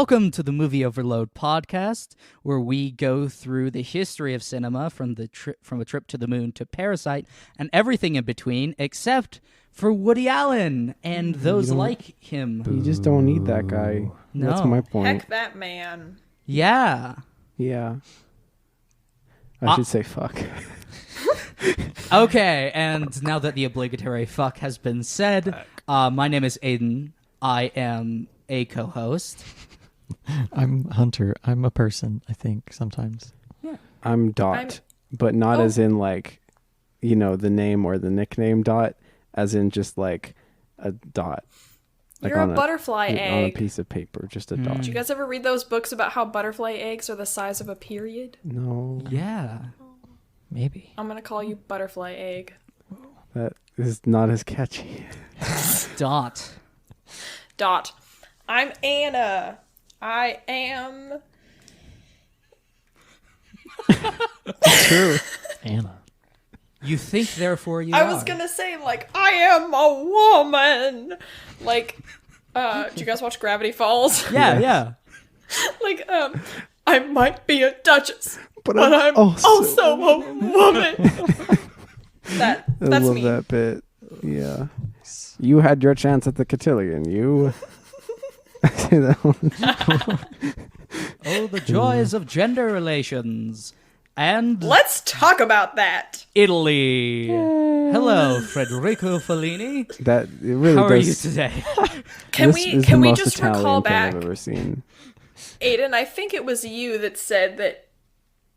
Welcome to the Movie Overload podcast, where we go through the history of cinema from a trip to the moon to Parasite and everything in between, except for Woody Allen and those like him. You just don't need that guy. No. That's my point. Heck that man. Yeah. Yeah. I should say fuck. Okay, and now that the obligatory fuck has been said, my name is Aiden. I am a co-host. I'm Hunter. I'm a person, I think, sometimes. Yeah. I'm Dot, but not as in like, the name or the nickname Dot, as in just like a dot. Like You're a butterfly egg. On a piece of paper, just a dot. Did you guys ever read those books about how butterfly eggs are the size of a period? No. Yeah. Maybe. I'm going to call you butterfly egg. That is not as catchy. Dot. I'm Anna. I am... True. Anna. You think, therefore you I are. was going to say, I am a woman. Do you guys watch Gravity Falls? Yeah. I might be a duchess, but I'm I'm also a woman. That's I love me. that bit. Yeah. You had your chance at the cotillion. You... I say that one. Oh, the joys of gender relations. And Let's talk about that. Italy. Hello, Frederico Fellini. That it really How does. are you today? Can This we is can the we most just Italian recall thing back, I've ever seen. Aiden? I think it was you that said that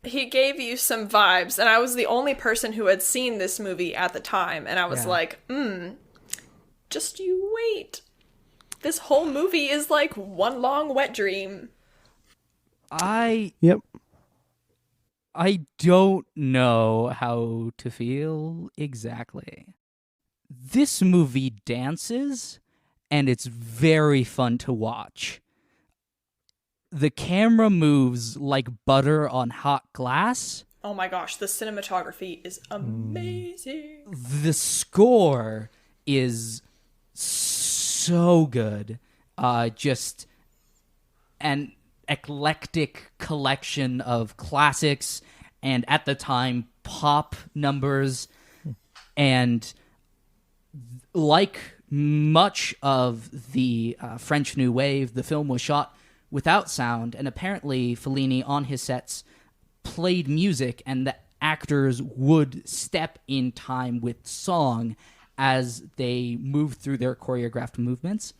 he gave you some vibes, and I was the only person who had seen this movie at the time, and I was like, just you wait. This whole movie is like one long wet dream. Yep. I don't know how to feel exactly. This movie dances, and it's very fun to watch. The camera moves like butter on hot glass. Oh my gosh, the cinematography is amazing. The score is so good. Just an eclectic collection of classics and, at the time, pop numbers. And like much of the French New Wave, the film was shot without sound, and apparently Fellini on his sets played music, and the actors would step in time with song as they moved through their choreographed movements.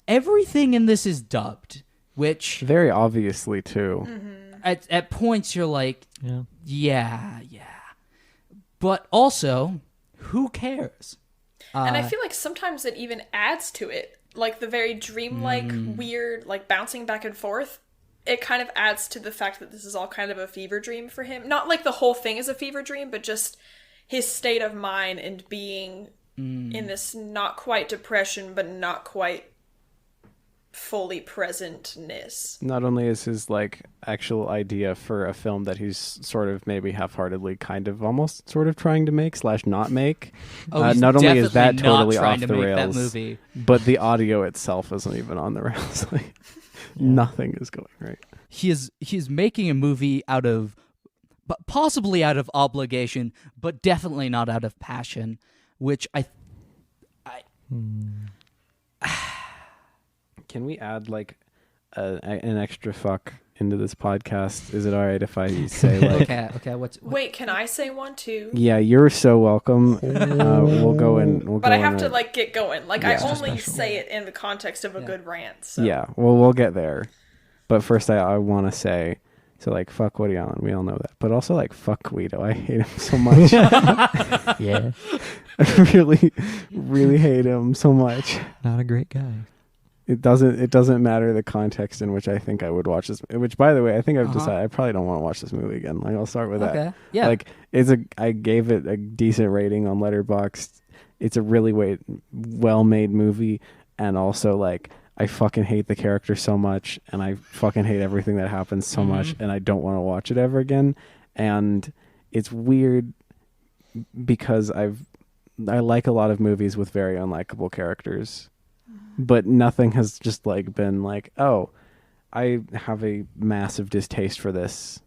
Everything in this is dubbed, which Very obviously too. at points you're like, Yeah. yeah. But also, who cares? And I feel like sometimes it even adds to it. Like the very dreamlike, weird, bouncing back and forth. It kind of adds to the fact that this is all kind of a fever dream for him. Not like the whole thing is a fever dream, but just his state of mind and being in this not quite depression, but not quite fully presentness. Not only is his actual idea for a film that he's sort of maybe half-heartedly kind of almost sort of trying to make / not make. He's not only is that definitely not totally trying off to the make rails, that movie. but the audio itself isn't even on the rails. Nothing is going right. He's making a movie possibly out of obligation, but definitely not out of passion, which Can we add an extra fuck into this podcast? Is it all right if I say okay. Wait, can I say one too? Yeah, you're so welcome. We'll go in. But I have to get going. Yeah. I only say it in the context of a good rant. So. Yeah, well, we'll get there. But first, I want to say, fuck Woody Allen. We all know that. But also, fuck Guido. I hate him so much. Yeah. I really, really hate him so much. Not a great guy. It doesn't matter the context in which I think I would watch this. Which, by the way, I think I've decided I probably don't want to watch this movie again. I'll start with that. Yeah. I gave it a decent rating on Letterboxd. It's a really well-made movie, and also I fucking hate the character so much, and I fucking hate everything that happens so much, and I don't want to watch it ever again. And it's weird because I like a lot of movies with very unlikable characters, but nothing has just been oh, I have a massive distaste for this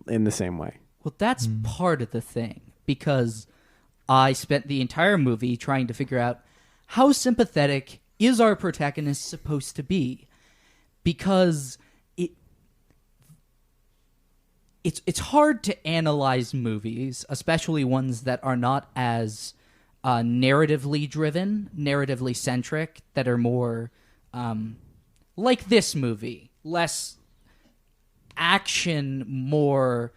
in the same way. Well, that's part of the thing, because I spent the entire movie trying to figure out how sympathetic is our protagonist supposed to be, because it's hard to analyze movies, especially ones that are not as narratively driven, narratively centric, that are more like this movie, less action, more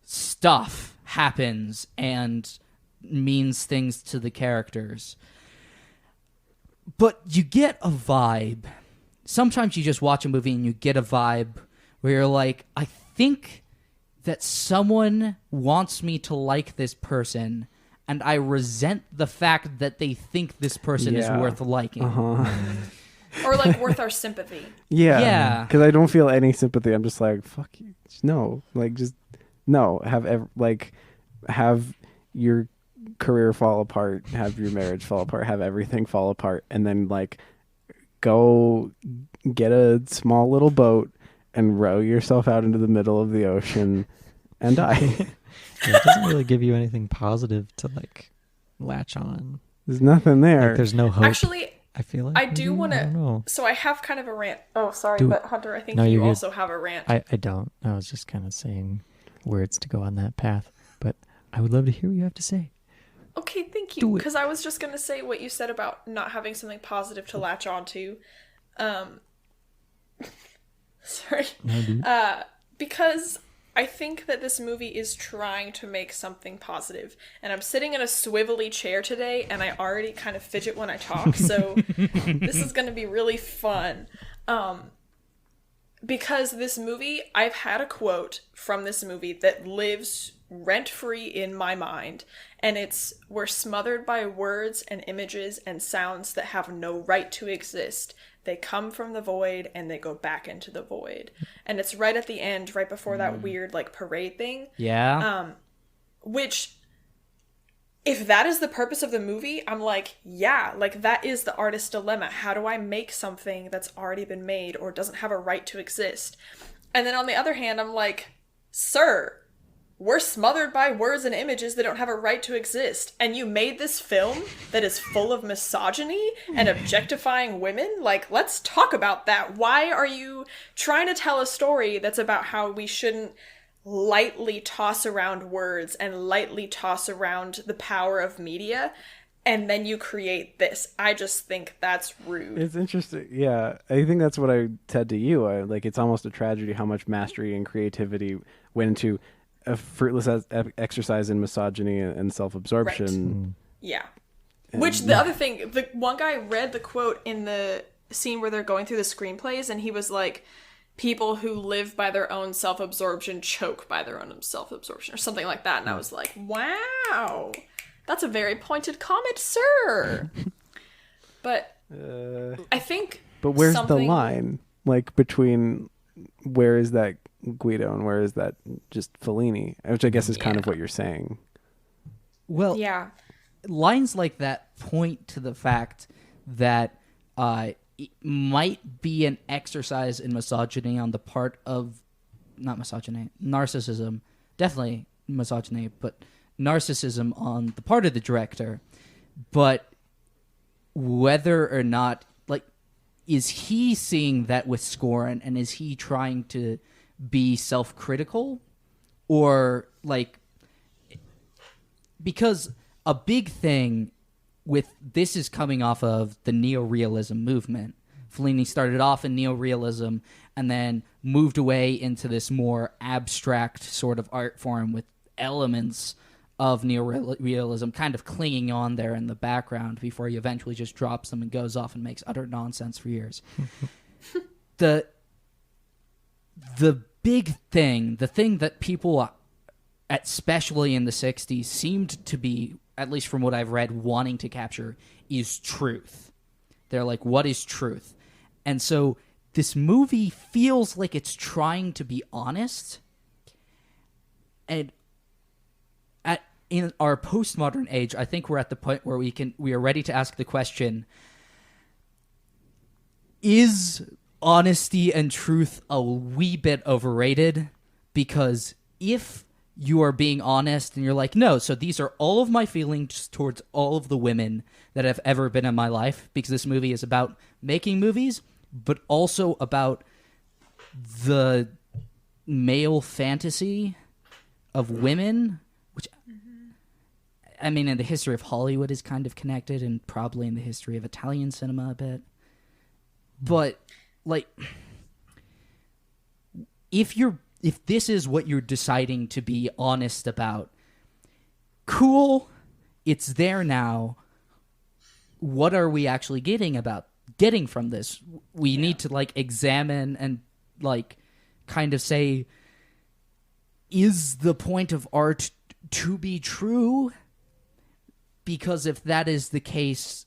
stuff happens and means things to the characters. But you get a vibe. Sometimes you just watch a movie and you get a vibe where you're like, I think that someone wants me to like this person, and I resent the fact that they think this person is worth liking. Or like worth our sympathy. Yeah. Because I don't feel any sympathy. I'm just like, fuck you. No. Like, just, no. Have your career fall apart. Have your marriage fall apart. Have everything fall apart. And then, like, go get a small little boat and row yourself out into the middle of the ocean and die. Yeah, it doesn't really give you anything positive to, like, latch on. There's nothing there. Like, there's no hope. Actually, I feel like I do want to. So I have kind of a rant. Oh, sorry, but Hunter, I think you also have a rant. I don't. I was just kind of saying words to go on that path, but I would love to hear what you have to say. Okay, thank you. Because I was just going to say what you said about not having something positive to latch onto. Sorry. No, dude. Because I think that this movie is trying to make something positive. And I'm sitting in a swivelly chair today, and I already kind of fidget when I talk, so this is going to be really fun. Because this movie, I've had a quote from this movie that lives rent-free in my mind, and it's, "We're smothered by words and images and sounds that have no right to exist. They come from the void and they go back into the void." And it's right at the end, right before that weird, like, parade thing. Yeah. Which, if that is the purpose of the movie, I'm like, yeah, like, that is the artist's dilemma. How do I make something that's already been made or doesn't have a right to exist? And then on the other hand, I'm like, sir, we're smothered by words and images that don't have a right to exist. And you made this film that is full of misogyny and objectifying women? Like, let's talk about that. Why are you trying to tell a story that's about how we shouldn't lightly toss around words and lightly toss around the power of media, and then you create this? I just think that's rude. It's interesting. Yeah, I think that's what I said to you. Like, it's almost a tragedy how much mastery and creativity went into a fruitless exercise in misogyny and self-absorption. Right. Yeah. Which, the other thing, the one guy read the quote in the scene where they're going through the screenplays, and he was like, people who live by their own self-absorption choke by their own self-absorption, or something like that. And I was like, wow, that's a very pointed comment, sir. But I think But where's the line? Like, between where is that Guido and where is that just Fellini? Which I guess is kind of what you're saying. Well, yeah, lines like that point to the fact that it might be an exercise in misogyny on the part of, not misogyny, narcissism, definitely misogyny, but narcissism on the part of the director. But whether or not, like, is he seeing that with scorn, and is he trying to be self-critical? Or, like, because a big thing with this is coming off of the neorealism movement. Fellini started off in neorealism and then moved away into this more abstract sort of art form with elements of neorealism kind of clinging on there in the background before he eventually just drops them and goes off and makes utter nonsense for years. The big thing, the thing that people, especially in the 60s, seemed to be, at least from what I've read, wanting to capture is truth. They're like, what is truth? And so this movie feels like it's trying to be honest. And in our postmodern age, I think we're at the point where we are ready to ask the question, is honesty and truth a wee bit overrated, because if you are being honest and you're like, no, so these are all of my feelings towards all of the women that have ever been in my life, because this movie is about making movies, but also about the male fantasy of women, which, I mean, in the history of Hollywood is kind of connected, and probably in the history of Italian cinema a bit. But, like, if this is what you're deciding to be honest about, cool, it's there now. What are we actually getting from this? We need to, like, examine and, like, kind of say, is the point of art to be true? Because if that is the case,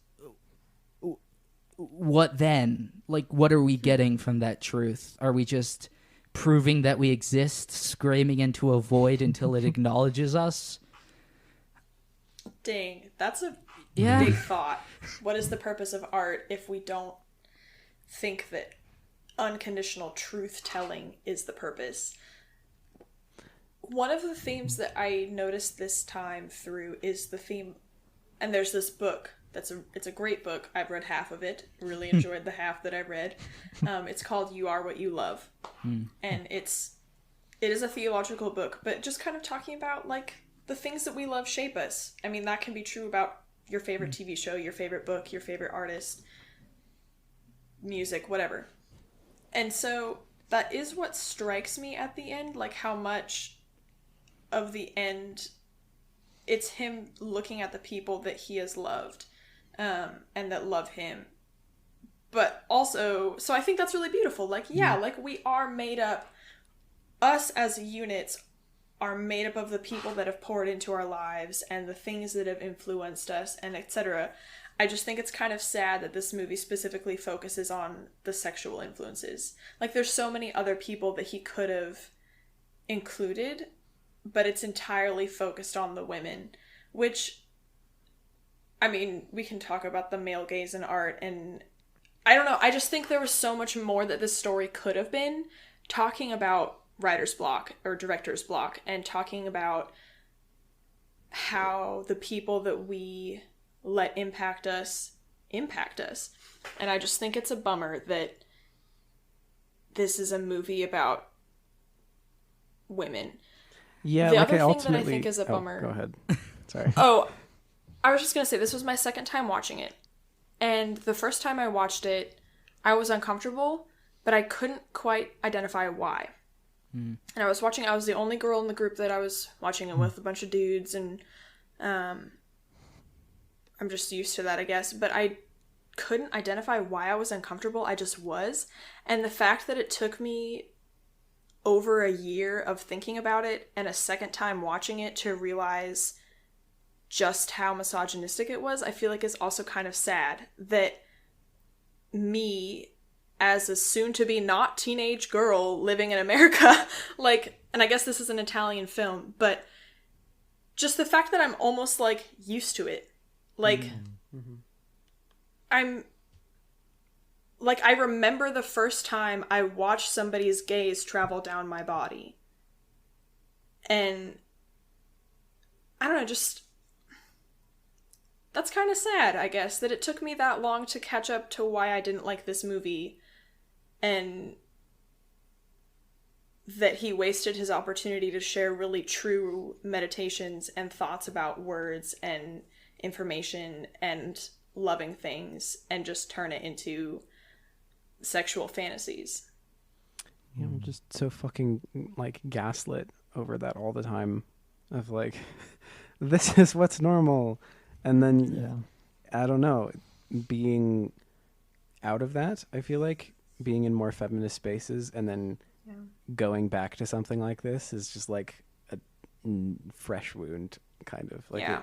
what then? Like, what are we getting from that truth? Are we just proving that we exist, screaming into a void until it acknowledges us? Dang, that's a big thought. What is the purpose of art if we don't think that unconditional truth-telling is the purpose? One of the themes that I noticed this time through is the theme, and there's this book it's a great book. I've read half of it. Really enjoyed the half that I read. It's called You Are What You Love. And it is a theological book, but just kind of talking about, like, the things that we love shape us. I mean, that can be true about your favorite TV show, your favorite book, your favorite artist, music, whatever. And so that is what strikes me at the end, like how much of the end it's him looking at the people that he has loved, and that love him. But also, so I think that's really beautiful. Like, yeah, like we are made up, us as units are made up of the people that have poured into our lives and the things that have influenced us, and etc. I just think it's kind of sad that this movie specifically focuses on the sexual influences. Like, there's so many other people that he could have included, but it's entirely focused on the women, which, I mean, we can talk about the male gaze in art, and I don't know, I just think there was so much more that this story could have been, talking about writer's block or director's block, and talking about how the people that we let impact us. And I just think it's a bummer that this is a movie about women. Yeah, the like other I thing that I think is a bummer. Go ahead. Sorry. I was just gonna say, this was my second time watching it. And the first time I watched it, I was uncomfortable, but I couldn't quite identify why. And I was the only girl in the group that I was watching it with, a bunch of dudes, and I'm just used to that, I guess. But I couldn't identify why I was uncomfortable. I just was. And the fact that it took me over a year of thinking about it and a second time watching it to realize just how misogynistic it was, I feel like is also kind of sad. That me, as a soon-to-be not teenage girl living in America, like, and I guess this is an Italian film, but just the fact that I'm almost, like, used to it. Like, I'm, like, I remember the first time I watched somebody's gaze travel down my body. And, I don't know, just, that's kind of sad, I guess, that it took me that long to catch up to why I didn't like this movie, and that he wasted his opportunity to share really true meditations and thoughts about words and information and loving things, and just turn it into sexual fantasies. Yeah, I'm just so fucking, like, gaslit over that all the time, of like, this is what's normal. And then, I don't know, being out of that, I feel like, being in more feminist spaces, and then going back to something like this is just like a fresh wound, kind of. Like, I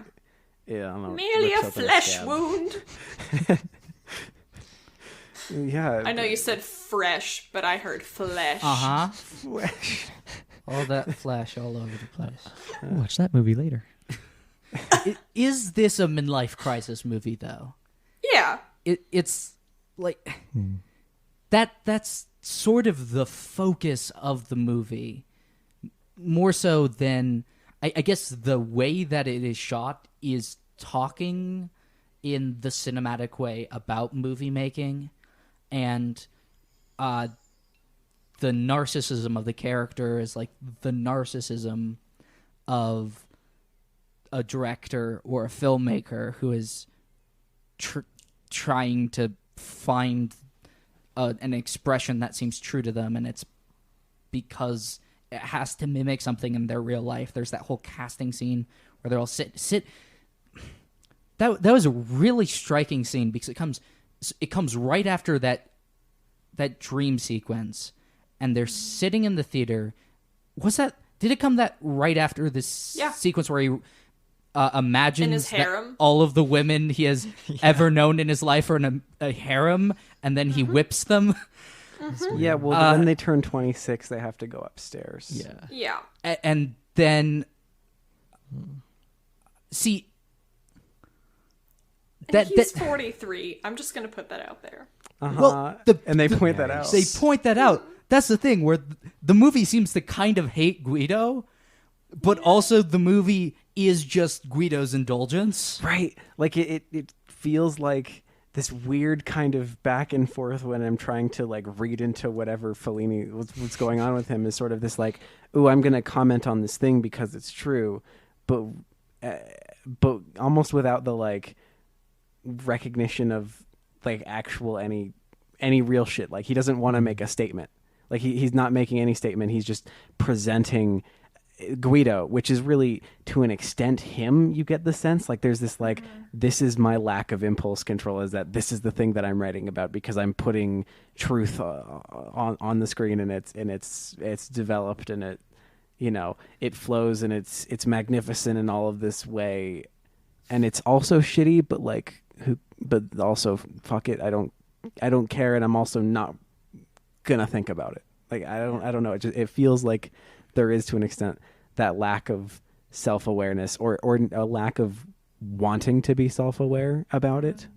don't know. Merely a flesh wound. Yeah. I know you said fresh, but I heard flesh. Flesh. All that flesh all over the place. Watch that movie later. Is this a midlife crisis movie, though? Yeah. It's like... that's sort of the focus of the movie, more so than I guess the way that it is shot is talking in the cinematic way about movie making, and the narcissism of the character is like the narcissism of a director or a filmmaker who is trying to find an expression that seems true to them, and it's because it has to mimic something in their real life. There's that whole casting scene where they're all sit. That was a really striking scene because it comes right after that dream sequence, and they're sitting in the theater. Did it come that right after this sequence where he imagines that all of the women he has ever known in his life are in a harem, and then he whips them? Yeah, well, when they turn 26, they have to go upstairs. Yeah. And then, see, he's 43. I'm just going to put that out there. Well, and they point that out. They point that out. That's the thing, where the movie seems to kind of hate Guido, but also the movie is just Guido's indulgence. Right. Like, it feels like this weird kind of back and forth when I'm trying to like read into whatever Fellini, what's going on with him, is sort of this like, ooh, I'm going to comment on this thing because it's true, but almost without the like recognition of like actual any real shit. Like, he doesn't want to make a statement. Like, he's not making any statement. He's just presenting Guido, which is really, to an extent, him. You get the sense like there's this like, this is my lack of impulse control, is that this is the thing that I'm writing about because I'm putting truth on the screen, and it's developed, and it, you know, it flows, and it's magnificent in all of this way, and it's also shitty, but also fuck it, I don't care, and I'm also not gonna think about it. Like, I don't know. It feels like there is, to an extent, that lack of self-awareness or a lack of wanting to be self-aware about it.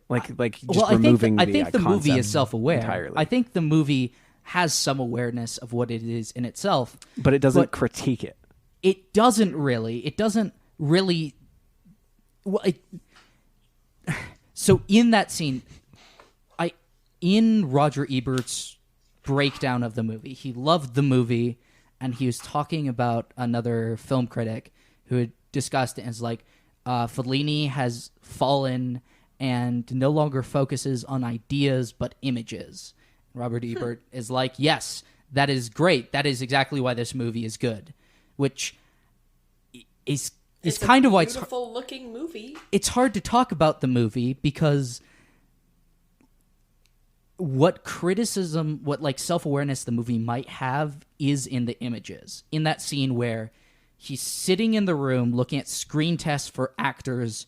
Like just removing I think the movie is self-aware. Entirely. I think the movie has some awareness of what it is in itself. But it doesn't critique it. It doesn't really... Well, so in that scene, in Roger Ebert's breakdown of the movie, he loved the movie, and he was talking about another film critic who had discussed it, and it's like, Fellini has fallen and no longer focuses on ideas but images. Robert Ebert is like, yes, that is great. That is exactly why this movie is good, which is kind of why it's beautiful looking movie. It's hard to talk about the movie because what self-awareness the movie might have is in the images. In that scene where he's sitting in the room looking at screen tests for actresses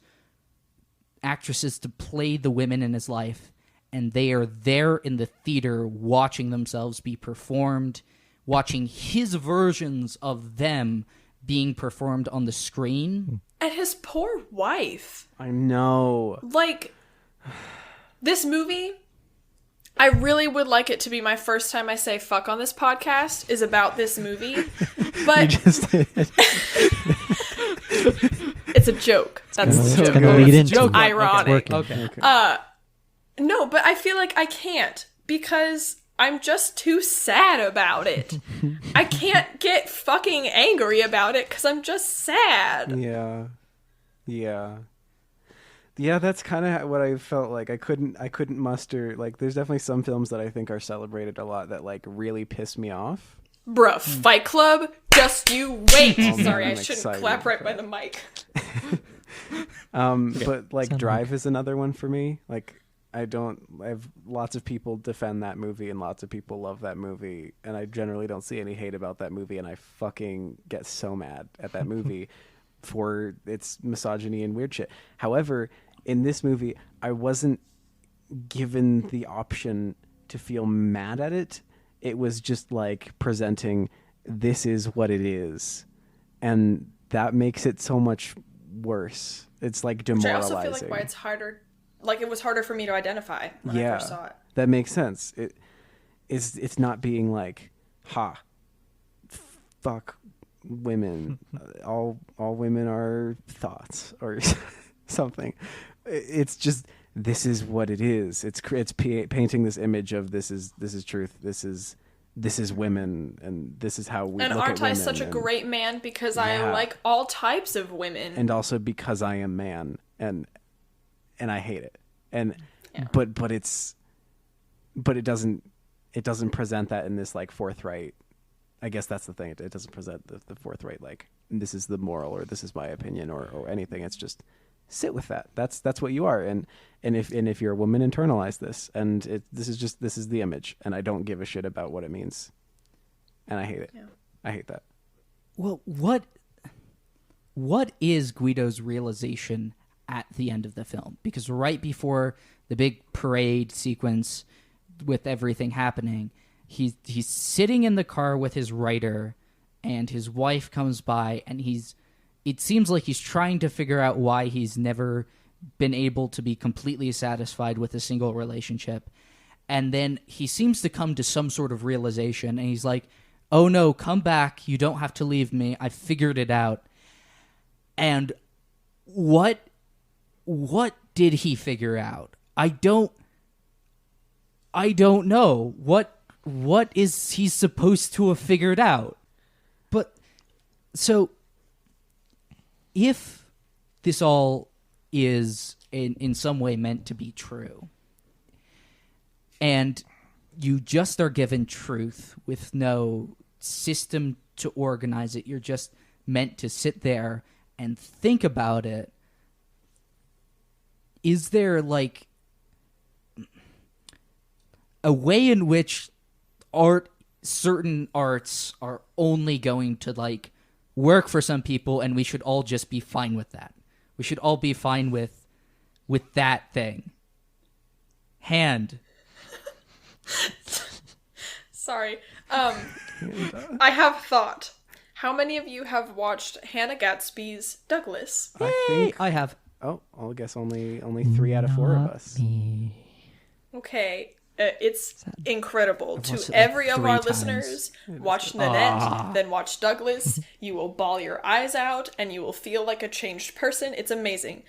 to play the women in his life, and they are there in the theater watching themselves be performed, watching his versions of them being performed on the screen. And his poor wife. I know. Like, this movie, I really would like it to be my first time I say fuck on this podcast is about this movie. But it's a joke. That's it's gonna lead into joke. Ironic. Okay. No, but I feel like I can't because I'm just too sad about it. I can't get fucking angry about it because I'm just sad. Yeah, that's kind of what I felt like. I couldn't muster, like, there's definitely some films that I think are celebrated a lot that like really piss me off. Bruh, Fight Club, just you wait. Oh, Sorry, man, I shouldn't excited clap right for by that. the mic. But like Drive is another one for me. Like, I have lots of people defend that movie and lots of people love that movie, and I generally don't see any hate about that movie, and I fucking get so mad at that movie for its misogyny and weird shit. However, in this movie, I wasn't given the option to feel mad at it. It was just like presenting, this is what it is, and that makes it so much worse. It's like demoralizing. Which I also feel like why it's harder. Like, it was harder for me to identify when I first saw it. that makes sense. It's not being like, ha, fuck women. All women are thoughts or something. It's just, this is what it is. It's painting this image of this is truth. This is women, and this is how we and look at aren't women. I such a great man because I Yeah. like all types of women, and also because I am man, and I hate it. And Yeah. but it doesn't present that in this like forthright. I guess that's the thing. It doesn't present the forthright like, this is the moral, or this is my opinion, or anything. It's just, sit with that. That's what you are. And if you're a woman, internalize this. And this is the image, and I don't give a shit about what it means. And I hate it. Yeah. I hate that. Well, what is Guido's realization at the end of the film? Because right before the big parade sequence with everything happening, he's sitting in the car with his writer, and his wife comes by, and it seems like he's trying to figure out why he's never been able to be completely satisfied with a single relationship. And then he seems to come to some sort of realization, and he's like, oh no, come back, you don't have to leave me, I figured it out. And what did he figure out? I don't know. What is he supposed to have figured out? But so if this all is in some way meant to be true, and you just are given truth with no system to organize it, you're just meant to sit there and think about it, is there like a way in which certain arts are only going to like work for some people, and we should all just be fine with that? We should all be fine with that thing. Hand. Sorry. I have thought. How many of you have watched Hannah Gatsby's Douglas? I think I have. Oh, I guess only 3 out of 4 of us. Me. Okay, it's incredible. I've To watched it, like, every of 3 our times. listeners, watch Nanette, then watch Douglas. You will bawl your eyes out, and you will feel like a changed person. It's amazing.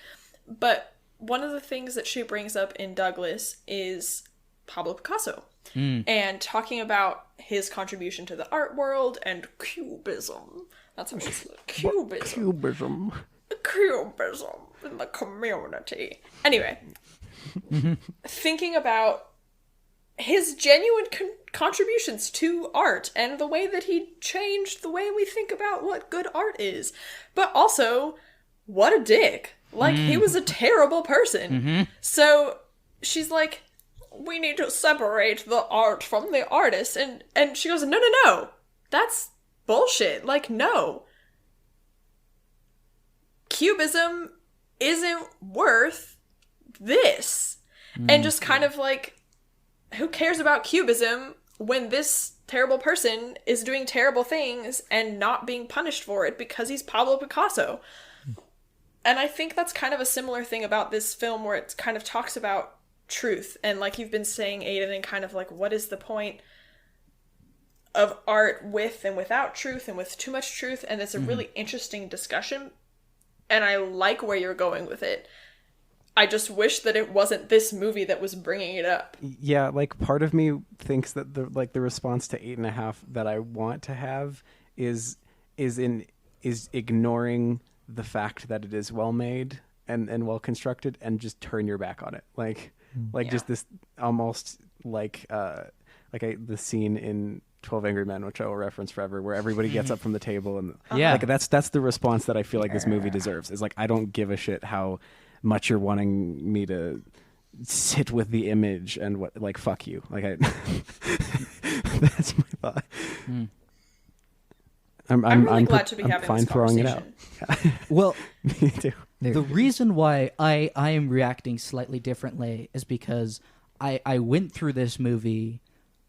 But one of the things that she brings up in Douglas is Pablo Picasso. And talking about his contribution to the art world and cubism. That's how she's like, cubism. Cubism in the community. Anyway, thinking about his genuine contributions to art and the way that he changed the way we think about what good art is. But also, what a dick. Like, he was a terrible person. So she's like, we need to separate the art from the artist. And she goes, no. That's bullshit. Like, no. Cubism isn't worth this. And just kind of like, who cares about cubism when this terrible person is doing terrible things and not being punished for it because he's Pablo Picasso? And I think that's kind of a similar thing about this film, where it kind of talks about truth. And like you've been saying, Aiden, and kind of like, what is the point of art with and without truth and with too much truth? And it's a really interesting discussion. And I like where you're going with it. I just wish that it wasn't this movie that was bringing it up. Yeah, like part of me thinks that the response to 8.5 that I want to have is ignoring the fact that it is well made and well constructed, and just turn your back on it. Just this almost like the scene in 12 Angry Men, which I will reference forever, where everybody gets up from the table, and that's the response that I feel like this movie deserves. Is like, I don't give a shit how much you're wanting me to sit with the image, and what, like, fuck you. Like, that's my thought. I'm really glad to be having fine this throwing it out. conversation. Well, Me too. the reason why I am reacting slightly differently is because I went through this movie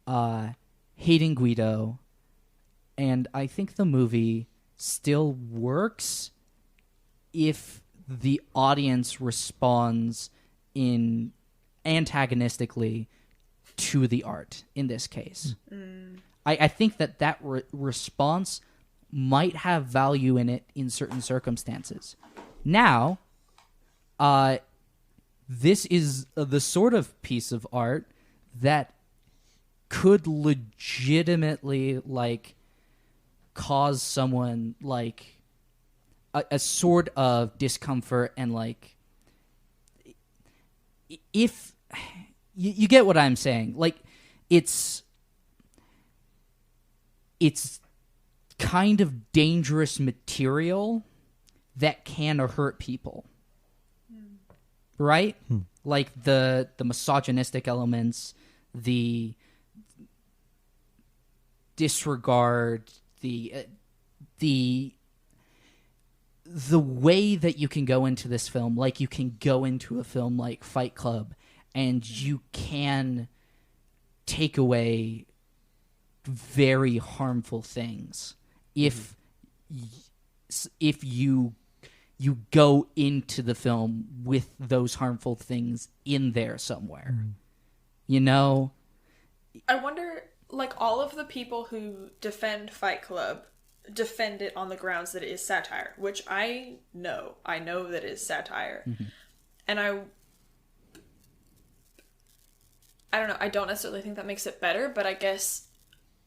hating Guido, and I think the movie still works if the audience responds in antagonistically to the art in this case. I think that response might have value in it in certain circumstances. Now, this is the sort of piece of art that could legitimately, like, cause someone, like, a sort of discomfort and, like, if you get what I'm saying. Like, it's kind of dangerous material that can hurt people. Right? Like the misogynistic elements, the disregard, the way that you can go into this film, like you can go into a film like Fight Club, and you can take away very harmful things if you go into the film with those harmful things in there somewhere. You know? I wonder, like, all of the people who defend Fight Club defend it on the grounds that it is satire, which I know that it is satire. And I don't know, I don't necessarily think that makes it better, but I guess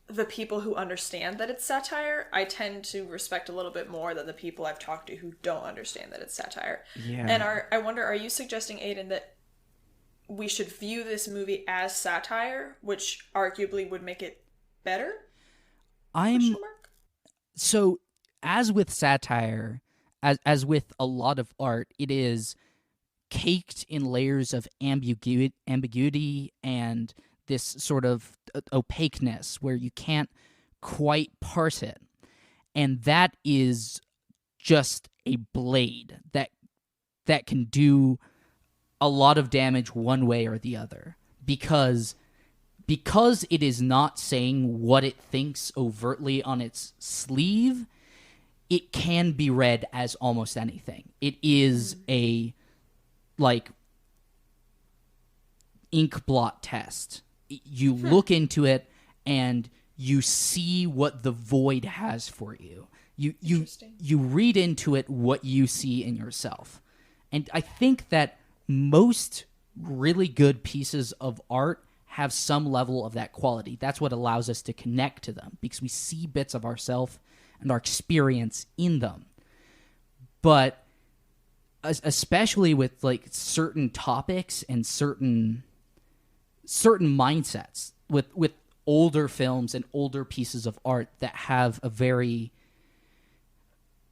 the people who understand that it's satire, I tend to respect a little bit more than the people I've talked to who don't understand that it's satire. Yeah. And I wonder, are you suggesting, Aiden, that we should view this movie as satire, which arguably would make it better? So, as with satire, as with a lot of art, it is caked in layers of ambiguity and this sort of opaqueness where you can't quite parse it. And that is just a blade that can do a lot of damage one way or the other. Because it is not saying what it thinks overtly on its sleeve, it can be read as almost anything. It is a, like, ink blot test. You look into it and you see what the void has for you. You read into it what you see in yourself. And I think that most really good pieces of art have some level of that quality. That's what allows us to connect to them, because we see bits of ourselves and our experience in them. But especially with, like, certain topics and certain mindsets with older films and older pieces of art that have a very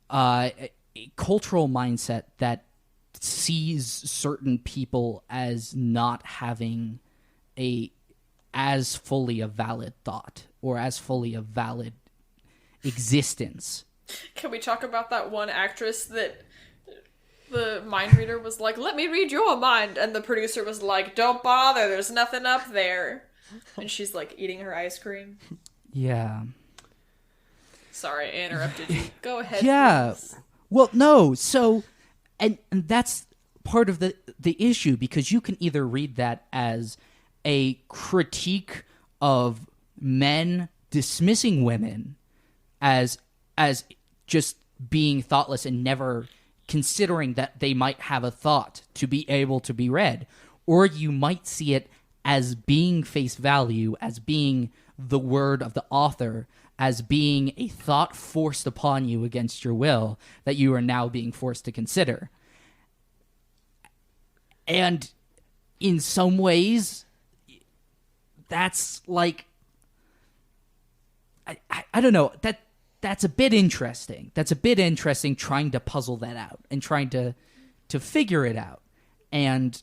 a cultural mindset that sees certain people as not having as fully a valid thought or as fully a valid existence. Can we talk about that one actress that the mind reader was like, let me read your mind, and the producer was like, don't bother, there's nothing up there, and she's like eating her ice cream? Yeah. Sorry, I interrupted you. Go ahead. Yeah. Please. Well, no. So, and that's part of the issue, because you can either read that as a critique of men dismissing women as just being thoughtless and never considering that they might have a thought to be able to be read, or you might see it as being face value, as being the word of the author, as being a thought forced upon you against your will that you are now being forced to consider. And in some ways, that's like, I don't know, that's a bit interesting. That's a bit interesting, trying to puzzle that out and trying to figure it out. And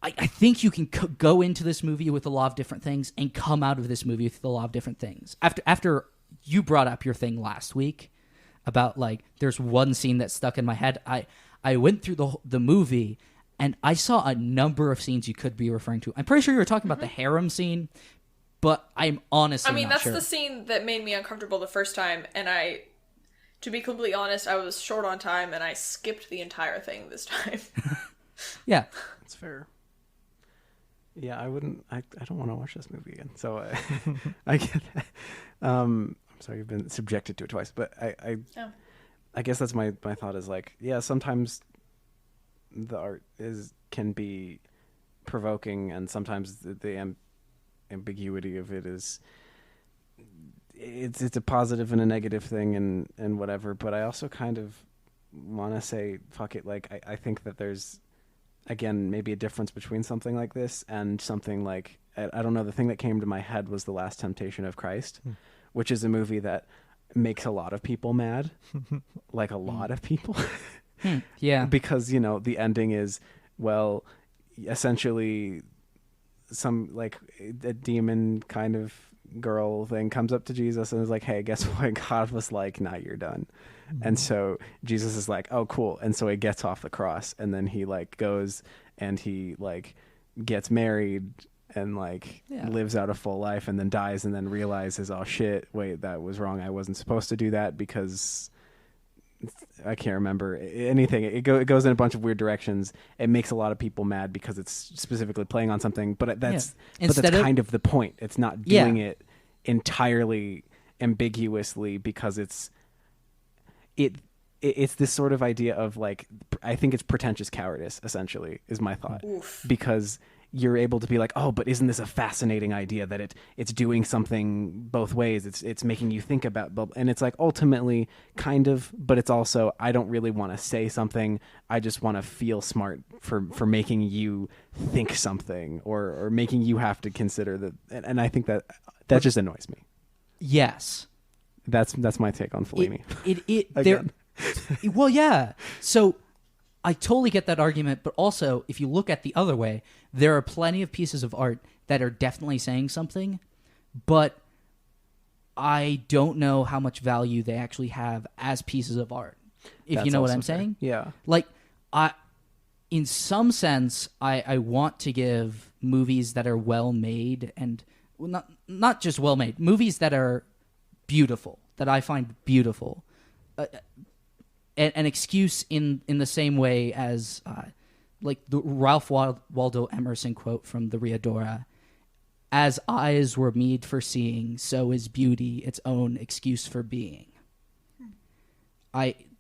I think you can go into this movie with a lot of different things and come out of this movie with a lot of different things. After you brought up your thing last week about, like, there's one scene that stuck in my head, I went through the movie and I saw a number of scenes you could be referring to. I'm pretty sure you were talking about the harem scene, but I'm honestly not that's sure. the scene that made me uncomfortable the first time, and to be completely honest, I was short on time and I skipped the entire thing this time. Yeah. That's fair. Yeah, I wouldn't. I don't want to watch this movie again. So I get that. I'm sorry you've been subjected to it twice, but Oh. I guess that's my thought is like, yeah, sometimes the art can be provoking, and sometimes the ambiguity of it is it's a positive and a negative thing and whatever. But I also kind of want to say fuck it. Like I think that there's again maybe a difference between something like this and something like I don't know. The thing that came to my head was The Last Temptation of Christ, which is a movie that makes a lot of people mad, like a lot of people. Yeah. Because, you know, the ending is, well, essentially some like a demon kind of girl thing comes up to Jesus and is like, hey, guess what? God was like, nah, you're done. And so Jesus is like, oh, cool. And so he gets off the cross, and then he like goes and he like gets married and like lives out a full life, and then dies, and then realizes, oh shit, wait, that was wrong. I wasn't supposed to do that because I can't remember anything. It goes in a bunch of weird directions. It makes a lot of people mad because it's specifically playing on something, but that's kind of the point. It's not doing it entirely ambiguously because it's this sort of idea of like, I think it's pretentious cowardice essentially is my thought. Oof. Because you're able to be like, oh, but isn't this a fascinating idea that it's doing something both ways? It's making you think about, and it's like ultimately kind of, but it's also, I don't really want to say something. I just want to feel smart for making you think something or making you have to consider that. And I think that just annoys me. Yes. That's my take on Fellini. Well, yeah. So I totally get that argument, but also if you look at the other way, there are plenty of pieces of art that are definitely saying something, but I don't know how much value they actually have as pieces of art. If you know what I'm saying? Yeah. Like in some sense, I want to give movies that are well made and not just well made, movies that are beautiful, that I find beautiful. An excuse in the same way as like the Ralph Waldo Emerson quote from the Riadora, as eyes were made for seeing, so is beauty its own excuse for being.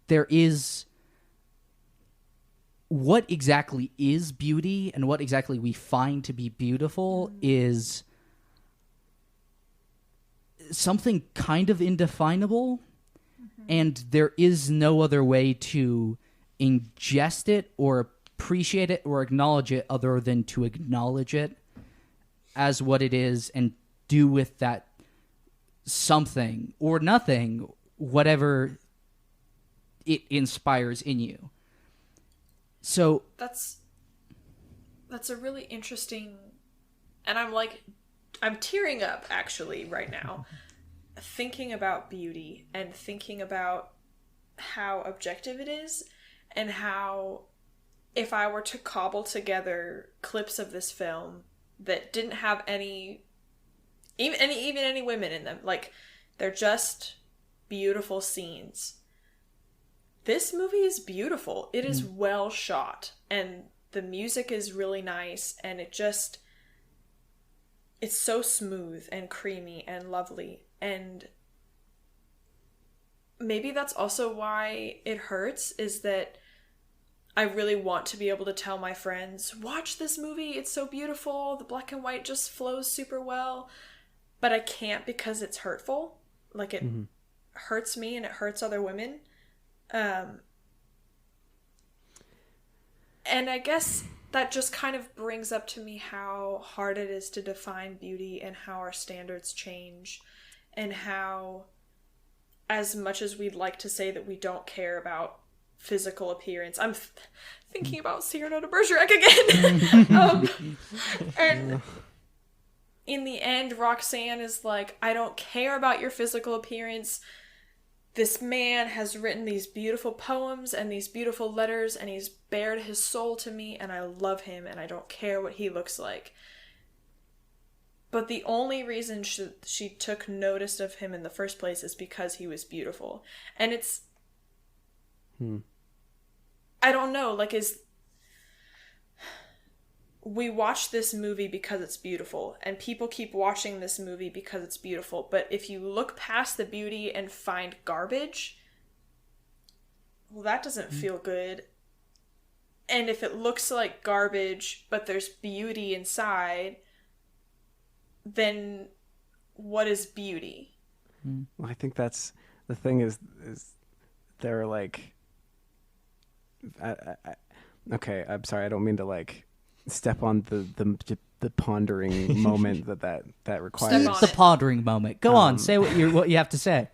There is what exactly is beauty and what exactly we find to be beautiful is something kind of indefinable. And there is no other way to ingest it or appreciate it or acknowledge it other than to acknowledge it as what it is and do with that something or nothing, whatever it inspires in you. So that's a really interesting, and I'm tearing up actually right now. Thinking about beauty and thinking about how objective it is and how if I were to cobble together clips of this film that didn't have any women in them, like they're just beautiful scenes. This movie is beautiful. It is well shot and the music is really nice and it's so smooth and creamy and lovely. And maybe that's also why it hurts, is that I really want to be able to tell my friends, watch this movie, it's so beautiful, the black and white just flows super well, but I can't because it's hurtful. Like it hurts me and it hurts other women. And I guess that just kind of brings up to me how hard it is to define beauty and how our standards change. And how, as much as we'd like to say that we don't care about physical appearance, I'm thinking about Cyrano de Bergerac again. And in the end, Roxanne is like, I don't care about your physical appearance. This man has written these beautiful poems and these beautiful letters, and he's bared his soul to me, and I love him, and I don't care what he looks like. But the only reason she took notice of him in the first place is because he was beautiful. And it's... I don't know, like we watch this movie because it's beautiful, and people keep watching this movie because it's beautiful. But if you look past the beauty and find garbage, well, that doesn't feel good. And if it looks like garbage, but there's beauty inside, then what is beauty? Well, I think that's the thing is they're like, okay, I'm sorry, I don't mean to like step on the pondering moment that requires. Step on The it. pondering moment. Go on, say what you have to say.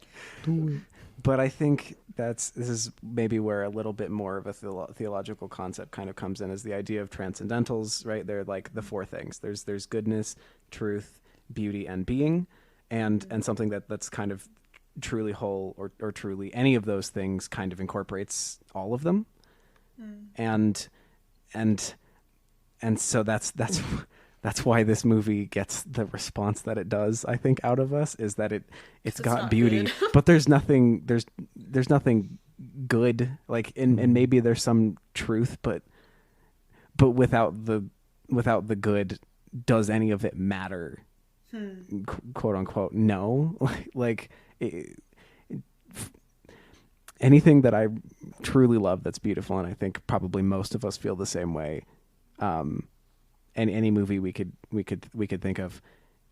But I think this is maybe where a little bit more of a theological concept kind of comes in, is the idea of transcendentals, right? They're like the four things. There's goodness, truth, beauty, and being, and something that's kind of truly whole or truly any of those things kind of incorporates all of them. And so that's why this movie gets the response that it does, I think, out of us, is that it's got beauty, but there's nothing good, like, and maybe there's some truth, but without the good, does any of it matter? Quote unquote, no. Anything that I truly love that's beautiful, and I think probably most of us feel the same way. Any movie we could think of,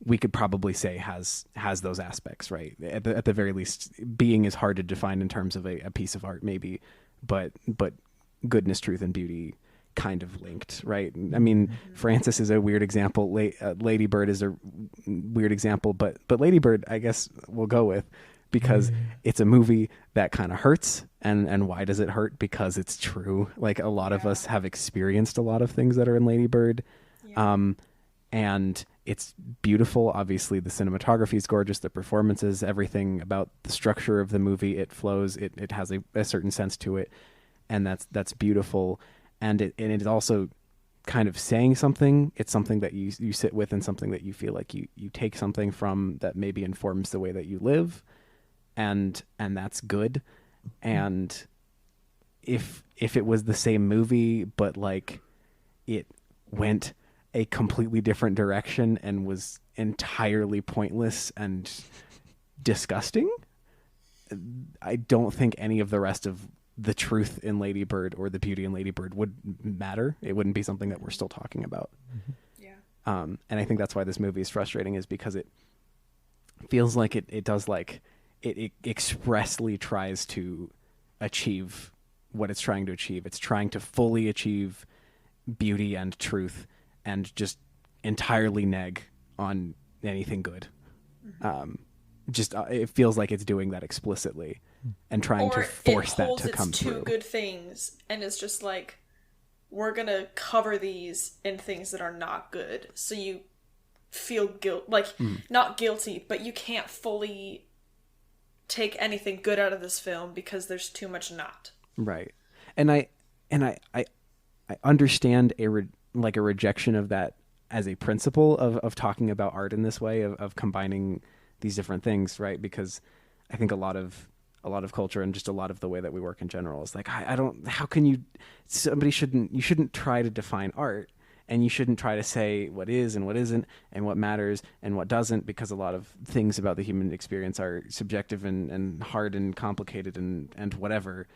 we could probably say has those aspects, right? At the very least, being is hard to define in terms of a piece of art, maybe, but goodness, truth, and beauty kind of linked, right? I mean, Francis is a weird example. Lady Bird is a weird example, but Lady Bird, I guess we'll go with, because it's a movie that kind of hurts. And why does it hurt? Because it's true. Like, a lot of us have experienced a lot of things that are in Lady Bird. And it's beautiful. Obviously, the cinematography is gorgeous. The performances, everything about the structure of the movie, it flows. It has a certain sense to it, and that's beautiful. And it is also kind of saying something. It's something that you sit with, and something that you feel like you take something from that maybe informs the way that you live, and that's good. And if it was the same movie, but like it went a completely different direction and was entirely pointless and disgusting, I don't think any of the rest of the truth in Lady Bird or the beauty in Lady Bird would matter. It wouldn't be something that we're still talking about. And I think that's why this movie is frustrating, is because it feels like it does, like, it expressly tries to achieve what it's trying to achieve. It's trying to fully achieve beauty and truth, and just entirely neg on anything good. It feels like it's doing that explicitly and trying to force that to come through. Or it holds its two good things and is just like, we're gonna cover these in things that are not good, so you feel not guilty, but you can't fully take anything good out of this film because there's too much not. Right. And I understand a rejection of that as a principle of talking about art in this way, of combining these different things, right? Because I think a lot of culture and just a lot of the way that we work in general is like, you shouldn't try to define art, and you shouldn't try to say what is and what isn't and what matters and what doesn't, because a lot of things about the human experience are subjective and hard and complicated and whatever.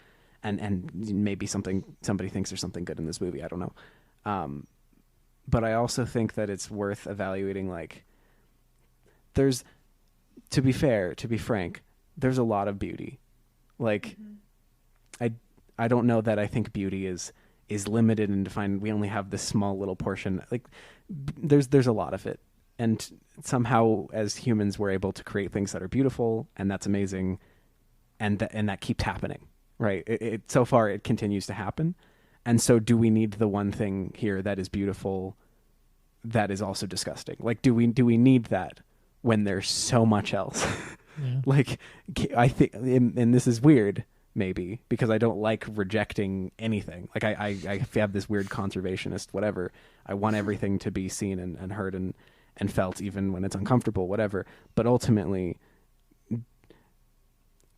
And maybe somebody thinks there's something good in this movie. I don't know. But I also think that it's worth evaluating, like, to be frank, there's a lot of beauty. Like, I don't know that I think beauty is limited and defined. We only have this small little portion. Like, there's a lot of it. And somehow as humans, we're able to create things that are beautiful, and that's amazing. And that keeps happening. Right. So far it continues to happen. And so do we need the one thing here that is beautiful that is also disgusting? Like, do we need that when there's so much else? Yeah. Like, I think, and this is weird, maybe, because I don't like rejecting anything. Like, I have this weird conservationist, whatever. I want everything to be seen and heard and felt, even when it's uncomfortable, whatever. But ultimately,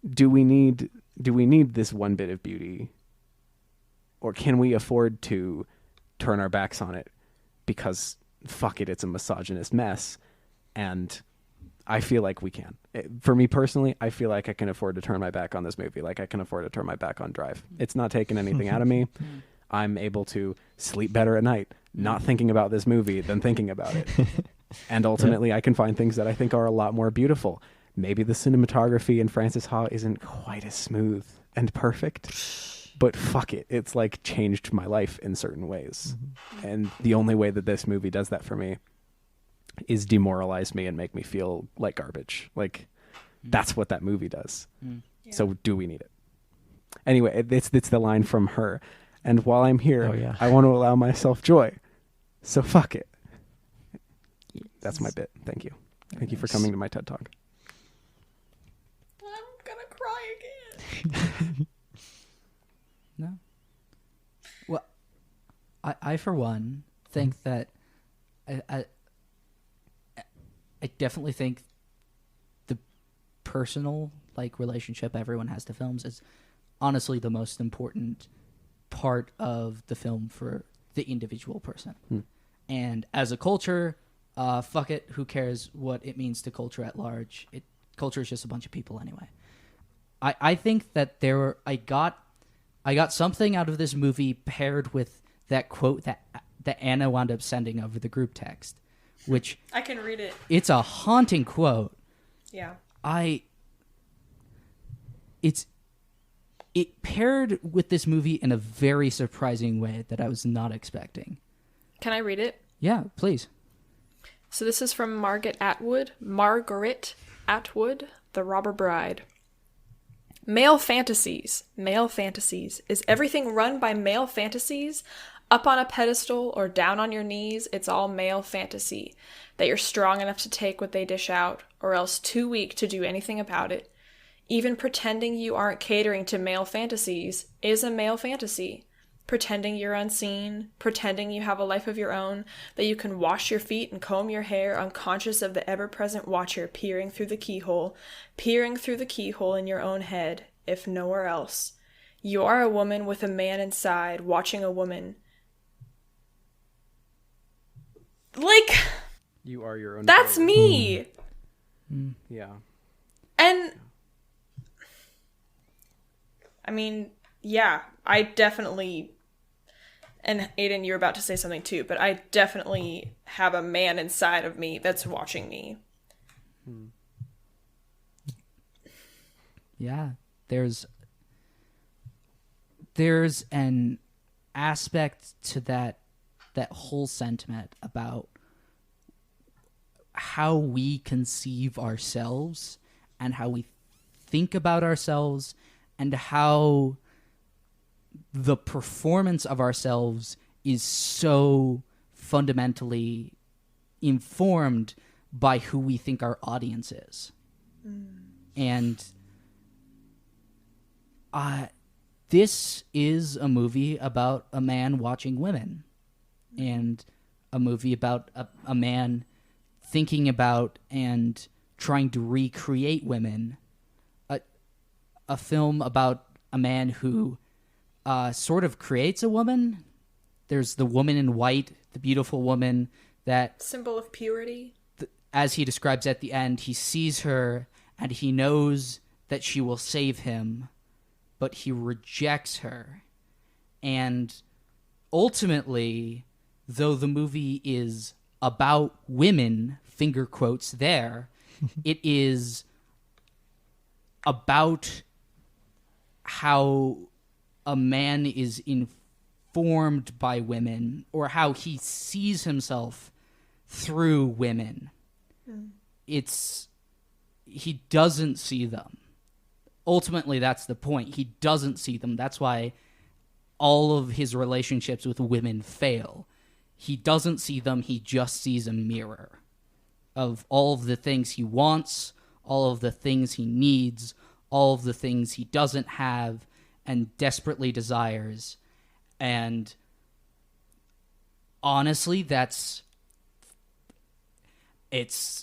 do we need this one bit of beauty, or can we afford to turn our backs on it because fuck it, it's a misogynist mess. And I feel like we can. For me personally, I feel like I can afford to turn my back on this movie. Like I can afford to turn my back on Drive. It's not taking anything out of me. I'm able to sleep better at night, not thinking about this movie than thinking about it. And ultimately, I can find things that I think are a lot more beautiful. Maybe the cinematography in Francis Ha isn't quite as smooth and perfect, but fuck it. It's like changed my life in certain ways. And the only way that this movie does that for me is demoralize me and make me feel like garbage. Like that's what that movie does. Yeah. So do we need it? Anyway, it's the line from her. And while I'm here, Oh, yeah. I want to allow myself joy. So fuck it. That's my bit. Thank you. Thank you for coming to my TED Talk. I'm gonna cry again. No. Well, I for one think that I definitely think the personal like relationship everyone has to films is honestly the most important part of the film for the individual person. And as a culture, fuck it, who cares what it means to culture at large? Culture is just a bunch of people anyway. I think that I got something out of this movie paired with that quote that Anna wound up sending over the group text, which I can read it. it's a haunting quote. Yeah. It paired with this movie in a very surprising way that I was not expecting. Can I read it? Yeah, please. So this is from Margaret Atwood, The Robber Bride. Male fantasies. Is everything run by male fantasies? Up on a pedestal or down on your knees, it's all male fantasy. That you're strong enough to take what they dish out, or else too weak to do anything about it. Even pretending you aren't catering to male fantasies is a male fantasy. Pretending you're unseen, pretending you have a life of your own, that you can wash your feet and comb your hair, unconscious of the ever-present watcher peering through the keyhole in your own head, if nowhere else. You are a woman with a man inside, watching a woman. Like, You are your own. that's player. me! Yeah. And, I mean, yeah, I definitely, and Aiden, you're about to say something too, but I definitely have a man inside of me that's watching me. Yeah, there's an aspect to that whole sentiment about how we conceive ourselves and how we think about ourselves and how the performance of ourselves is so fundamentally informed by who we think our audience is. And this is a movie about a man watching women, and a movie about a man thinking about and trying to recreate women. A film about a man who sort of creates a woman. There's the woman in white, the beautiful woman that, Symbol of purity. as he describes at the end, he sees her and he knows that she will save him, but he rejects her. And ultimately, though the movie is about women, finger quotes there, it is about how a man is informed by women, or how he sees himself through women. He doesn't see them. Ultimately, that's the point. He doesn't see them. That's why all of his relationships with women fail. He doesn't see them. He just sees a mirror of all of the things he wants, all of the things he needs, all of the things he doesn't have and desperately desires. And honestly, it's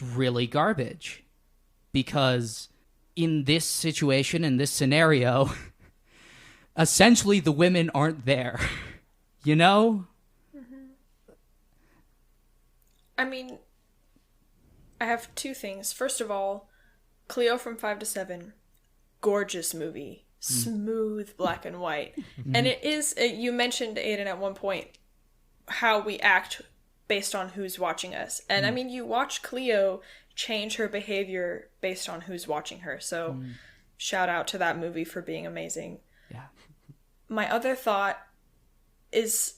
really garbage, because in this situation, in this scenario, essentially the women aren't there. You know? I mean, I have two things. First of all, Cleo from 5 to 7, gorgeous movie. Smooth black and white. And it is, you mentioned, Aiden, at one point, how we act based on who's watching us. And I mean, you watch Cleo change her behavior based on who's watching her. So shout out to that movie for being amazing. Yeah. My other thought is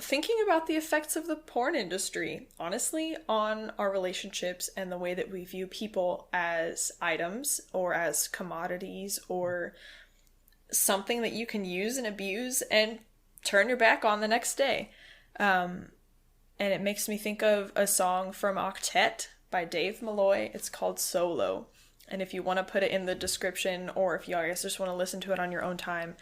thinking about the effects of the porn industry, honestly, on our relationships and the way that we view people as items or as commodities or something that you can use and abuse and turn your back on the next day. And it makes me think of a song from Octet by Dave Malloy. It's called Solo. And if you want to put it in the description, or if you, I guess, just want to listen to it on your own time,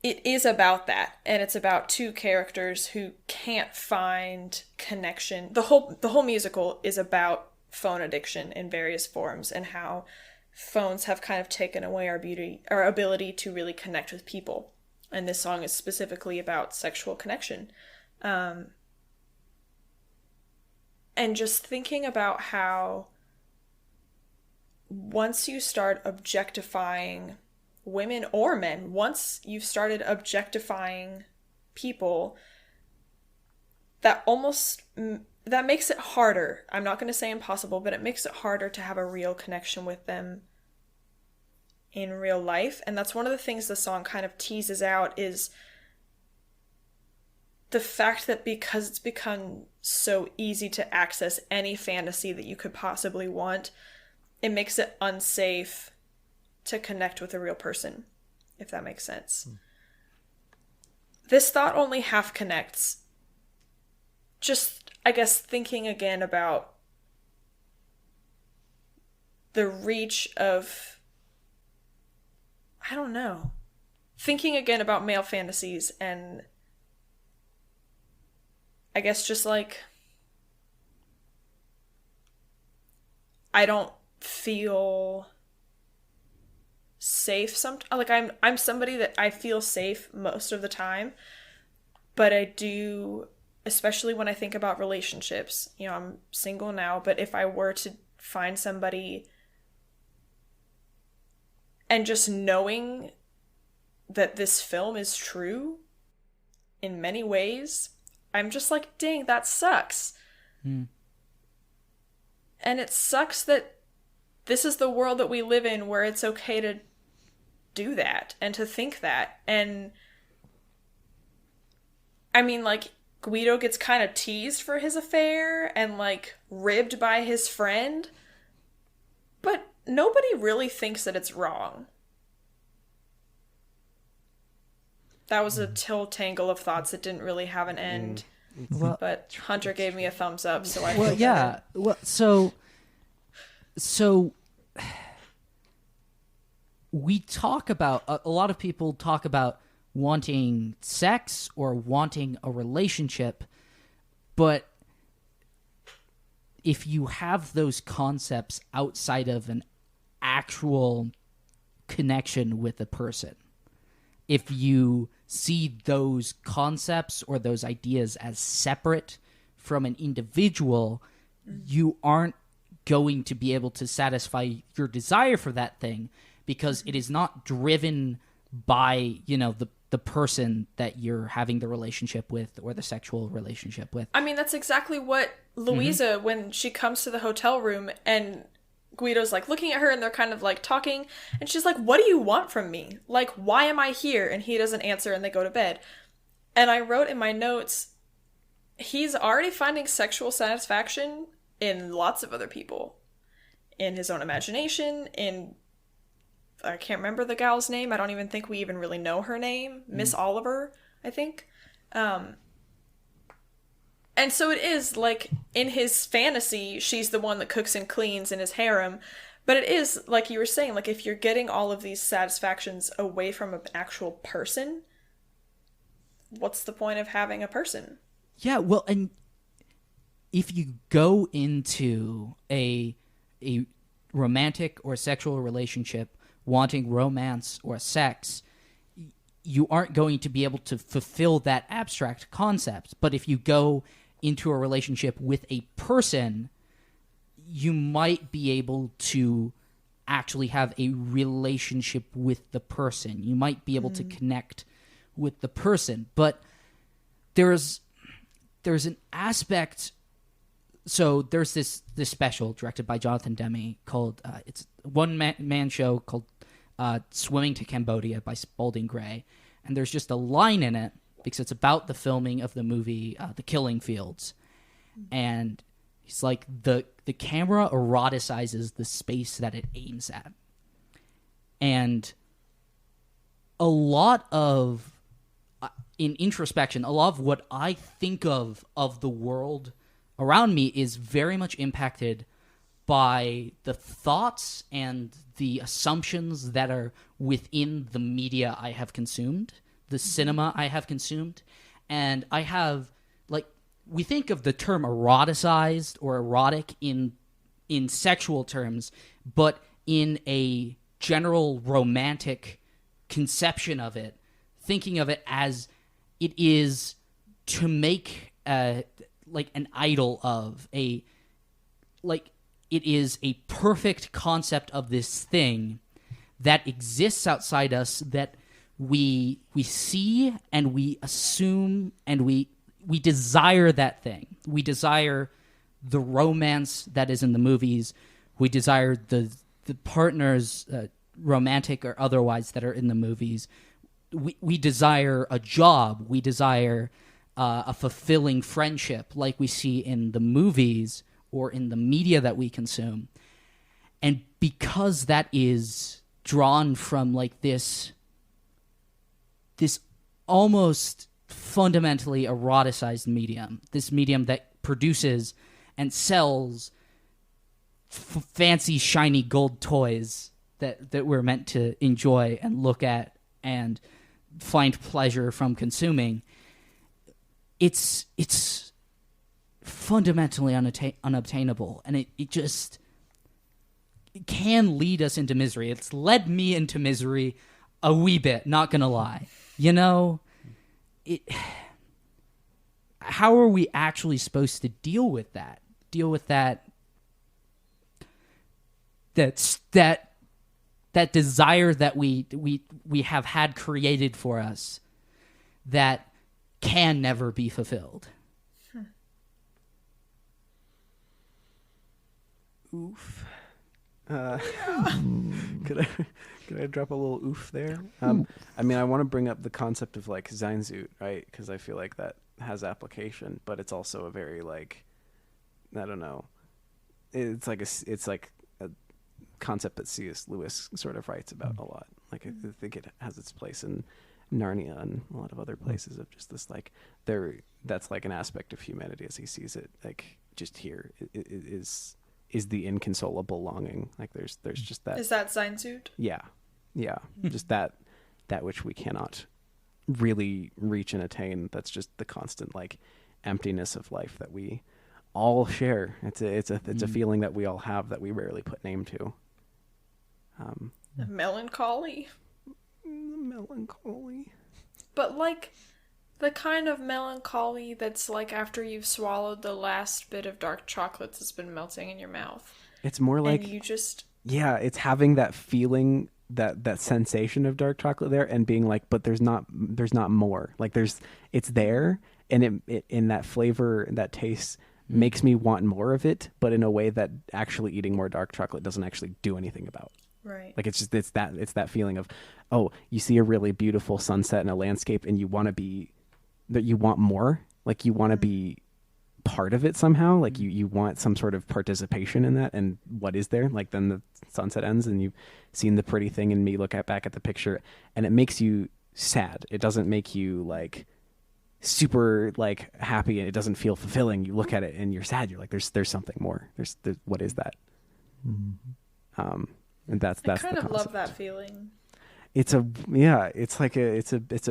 it is about that. And it's about two characters who can't find connection. The whole musical is about phone addiction in various forms and how phones have kind of taken away our ability to really connect with people. And this song is specifically about sexual connection. And just thinking about how once you start objectifying women or men, once you've started objectifying people, that makes it harder. I'm not going to say impossible, but it makes it harder to have a real connection with them in real life. And that's one of the things the song kind of teases out, is the fact that because it's become so easy to access any fantasy that you could possibly want, it makes it unsafe to connect with a real person, if that makes sense. This thought only half connects. Just, I guess, thinking again about the reach of, I don't know, thinking again about male fantasies, and I guess just like, I don't feel safe I'm somebody that I feel safe most of the time, but I do, especially when I think about relationships. You know, I'm single now, but if I were to find somebody, and just knowing that this film is true in many ways, I'm just like, dang, that sucks. And it sucks that this is the world that we live in, where it's okay to do that and to think that. And I mean, like, Guido gets kind of teased for his affair and like ribbed by his friend, but nobody really thinks that it's wrong. That was a tangle of thoughts that didn't really have an end. Well, But Hunter gave me a thumbs up, so I well, feel yeah. better. Well, so we talk about, a lot of people talk about wanting sex or wanting a relationship, but if you have those concepts outside of an actual connection with a person, if you see those concepts or those ideas as separate from an individual, you aren't going to be able to satisfy your desire for that thing, because it is not driven by, you know, the person that you're having the relationship with or the sexual relationship with. I mean, that's exactly what Louisa, when she comes to the hotel room and Guido's like looking at her and they're kind of like talking, and she's like, what do you want from me? Like, why am I here? And he doesn't answer, and they go to bed. And I wrote in my notes, he's already finding sexual satisfaction in lots of other people. In his own imagination, in, I can't remember the gal's name. I don't even think we even really know her name. Miss Oliver, I think. And so it is, like, in his fantasy, she's the one that cooks and cleans in his harem. But it is, like you were saying, like, if you're getting all of these satisfactions away from an actual person, what's the point of having a person? Yeah, well, and if you go into a romantic or sexual relationship wanting romance or sex, you aren't going to be able to fulfill that abstract concept. But if you go into a relationship with a person, you might be able to actually have a relationship with the person. You might be able to connect with the person. But there's an aspect. So there's this special directed by Jonathan Demme called it's a one-man show called Swimming to Cambodia by Spalding Gray. And there's just a line in it because it's about the filming of the movie The Killing Fields. And he's like, the camera eroticizes the space that it aims at. And a lot of, in introspection, a lot of what I think of the world around me is very much impacted by the thoughts and the assumptions that are within the media I have consumed, the cinema I have consumed. And I have, like, we think of the term eroticized or erotic in sexual terms, but in a general romantic conception of it, thinking of it as it is to make like an idol of a, like, it is a perfect concept of this thing that exists outside us that we see and we assume and we desire that thing. We desire the romance that is in the movies. We desire the partners, romantic or otherwise, that are in the movies. We desire a job. We desire a fulfilling friendship like we see in the movies or in the media that we consume. And because that is drawn from like this almost fundamentally eroticized medium, this medium that produces and sells fancy shiny gold toys that we're meant to enjoy and look at and find pleasure from consuming, it's fundamentally unobtainable, and it just can lead us into misery. It's led me into misery a wee bit, not gonna lie. You know, how are we actually supposed to deal with that? That desire that we have had created for us that can never be fulfilled. Oof. Could I drop a little oof there? I mean, I want to bring up the concept of like Sehnsucht, right? Because I feel like that has application, but it's also a very like, I don't know. It's like a concept that C.S. Lewis sort of writes about a lot. Like I think it has its place in Narnia and a lot of other places of just this like that's like an aspect of humanity as he sees it. Like just here it is the inconsolable longing. Like there's just that. Is that Sehnsucht? Yeah. Just that which we cannot really reach and attain. That's just the constant like emptiness of life that we all share. It's a feeling that we all have that we rarely put name to. Melancholy. Melancholy. But like the kind of melancholy that's like after you've swallowed the last bit of dark chocolate that's been melting in your mouth. It's more like and you just it's having that feeling, that sensation of dark chocolate there, and being like, but there's not more. Like it's there, and it in that flavor, that taste makes me want more of it, but in a way that actually eating more dark chocolate doesn't actually do anything about. Right. Like it's that feeling of, oh, you see a really beautiful sunset in a landscape and you want more, like you want to be part of it somehow. Like you want some sort of participation in that. And what is there? Like then the sunset ends and you've seen the pretty thing and me look back at the picture and it makes you sad. It doesn't make you like super like happy and it doesn't feel fulfilling. You look at it and you're sad. You're like, there's something more. There's what is that? Mm-hmm. And that's I kind of love that feeling. It's a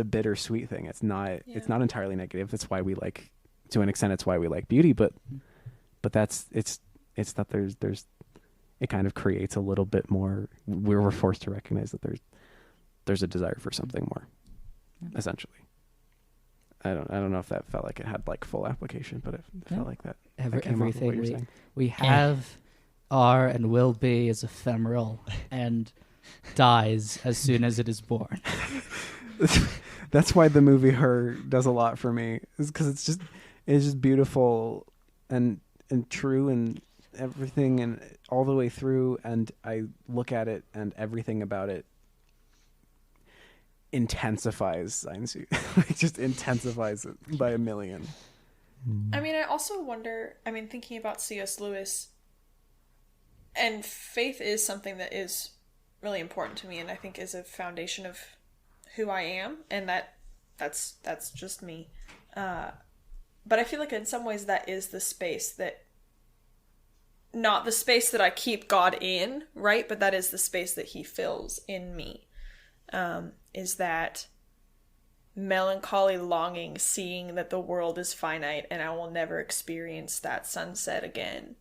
bittersweet thing. It's not entirely negative. That's why we like, to an extent, it's why we like beauty, but that's it's that there's it kind of creates a little bit more. We're forced to recognize that there's a desire for something more, essentially. I don't know if that felt like it had like full application, but it felt like that. That came off of what Everything you're saying. we have, are, and will be is ephemeral and dies as soon as it is born. That's why the movie Her does a lot for me, is because it's just beautiful and true and everything and all the way through. And I look at it and everything about it intensifies it just intensifies it by a million. I mean, I also wonder, thinking about C.S. Lewis, and faith is something that is really important to me, and I think is a foundation of who I am, and that's just me. But I feel like in some ways that is the space that, not the space that I keep God in, right? But that is the space that he fills in me. Is that melancholy longing, seeing that the world is finite and I will never experience that sunset again.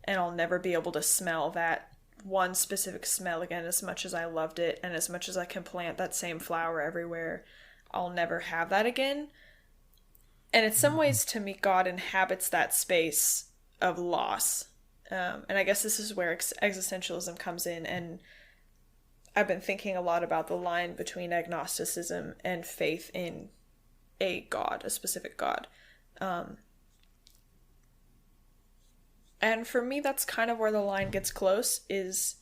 And I'll never be able to smell that one specific smell again as much as I loved it, and as much as I can plant that same flower everywhere, I'll never have that again. And in some ways, to me, God inhabits that space of loss. And I guess this is where existentialism comes in, and I've been thinking a lot about the line between agnosticism and faith in a God, a specific God. And for me, that's kind of where the line gets close, is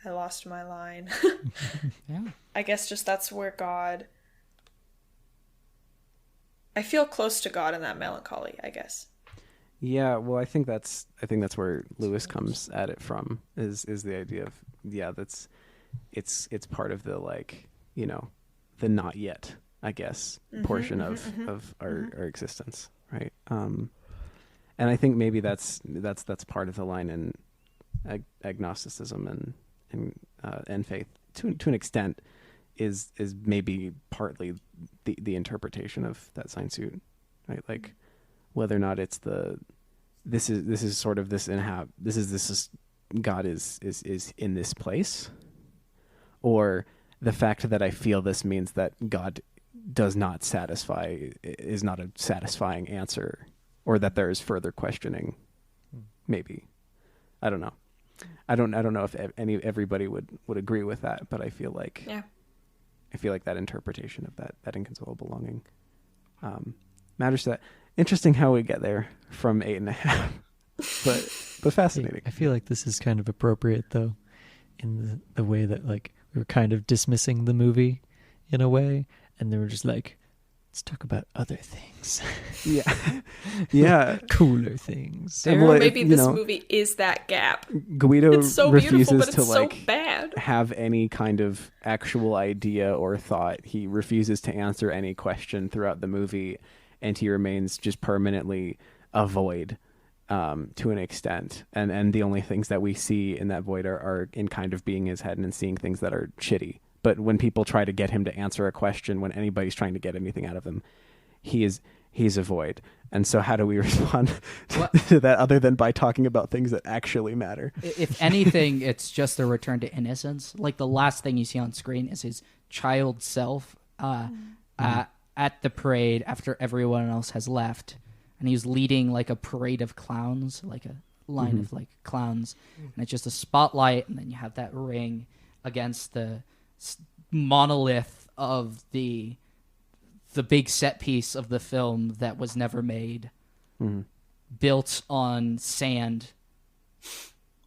I lost my line. Yeah. I guess just that's where God, I feel close to God in that melancholy, I guess. Yeah, well, I think that's where Lewis comes at it from, is the idea of, that's it's part of the, like, the not yet, I guess, portion of our existence, right? And I think maybe that's part of the line in agnosticism and faith to an extent is maybe partly the interpretation of that sign suit, right? Like, whether or not it's this is sort of this God is in this place, or the fact that I feel this means that God is not a satisfying answer, or that there is further questioning. Maybe, I don't know. I don't know if everybody would agree with that, but I feel like that interpretation of that inconsolable longing matters to that. Interesting how we get there from 8.5, but fascinating. I feel like this is kind of appropriate, though, in the way that, like, we were kind of dismissing the movie in a way, and they were just like, let's talk about other things. Yeah. Cooler things. Or maybe this movie is that gap. Guido it's so refuses beautiful, but it's to so bad. Have any kind of actual idea or thought. He refuses to answer any question throughout the movie, and he remains just permanently a void to an extent. And the only things that we see in that void are in kind of being his head and seeing things that are shitty. But when people try to get him to answer a question, when anybody's trying to get anything out of him, he's a void. And so how do we respond to that other than by talking about things that actually matter? If anything, it's just a return to innocence. Like, the last thing you see on screen is his child self at the parade after everyone else has left. And he's leading, like, a parade of clowns, like a line of, like, clowns. And it's just a spotlight, and then you have that ring against the monolith of the big set piece of the film that was never made, built on sand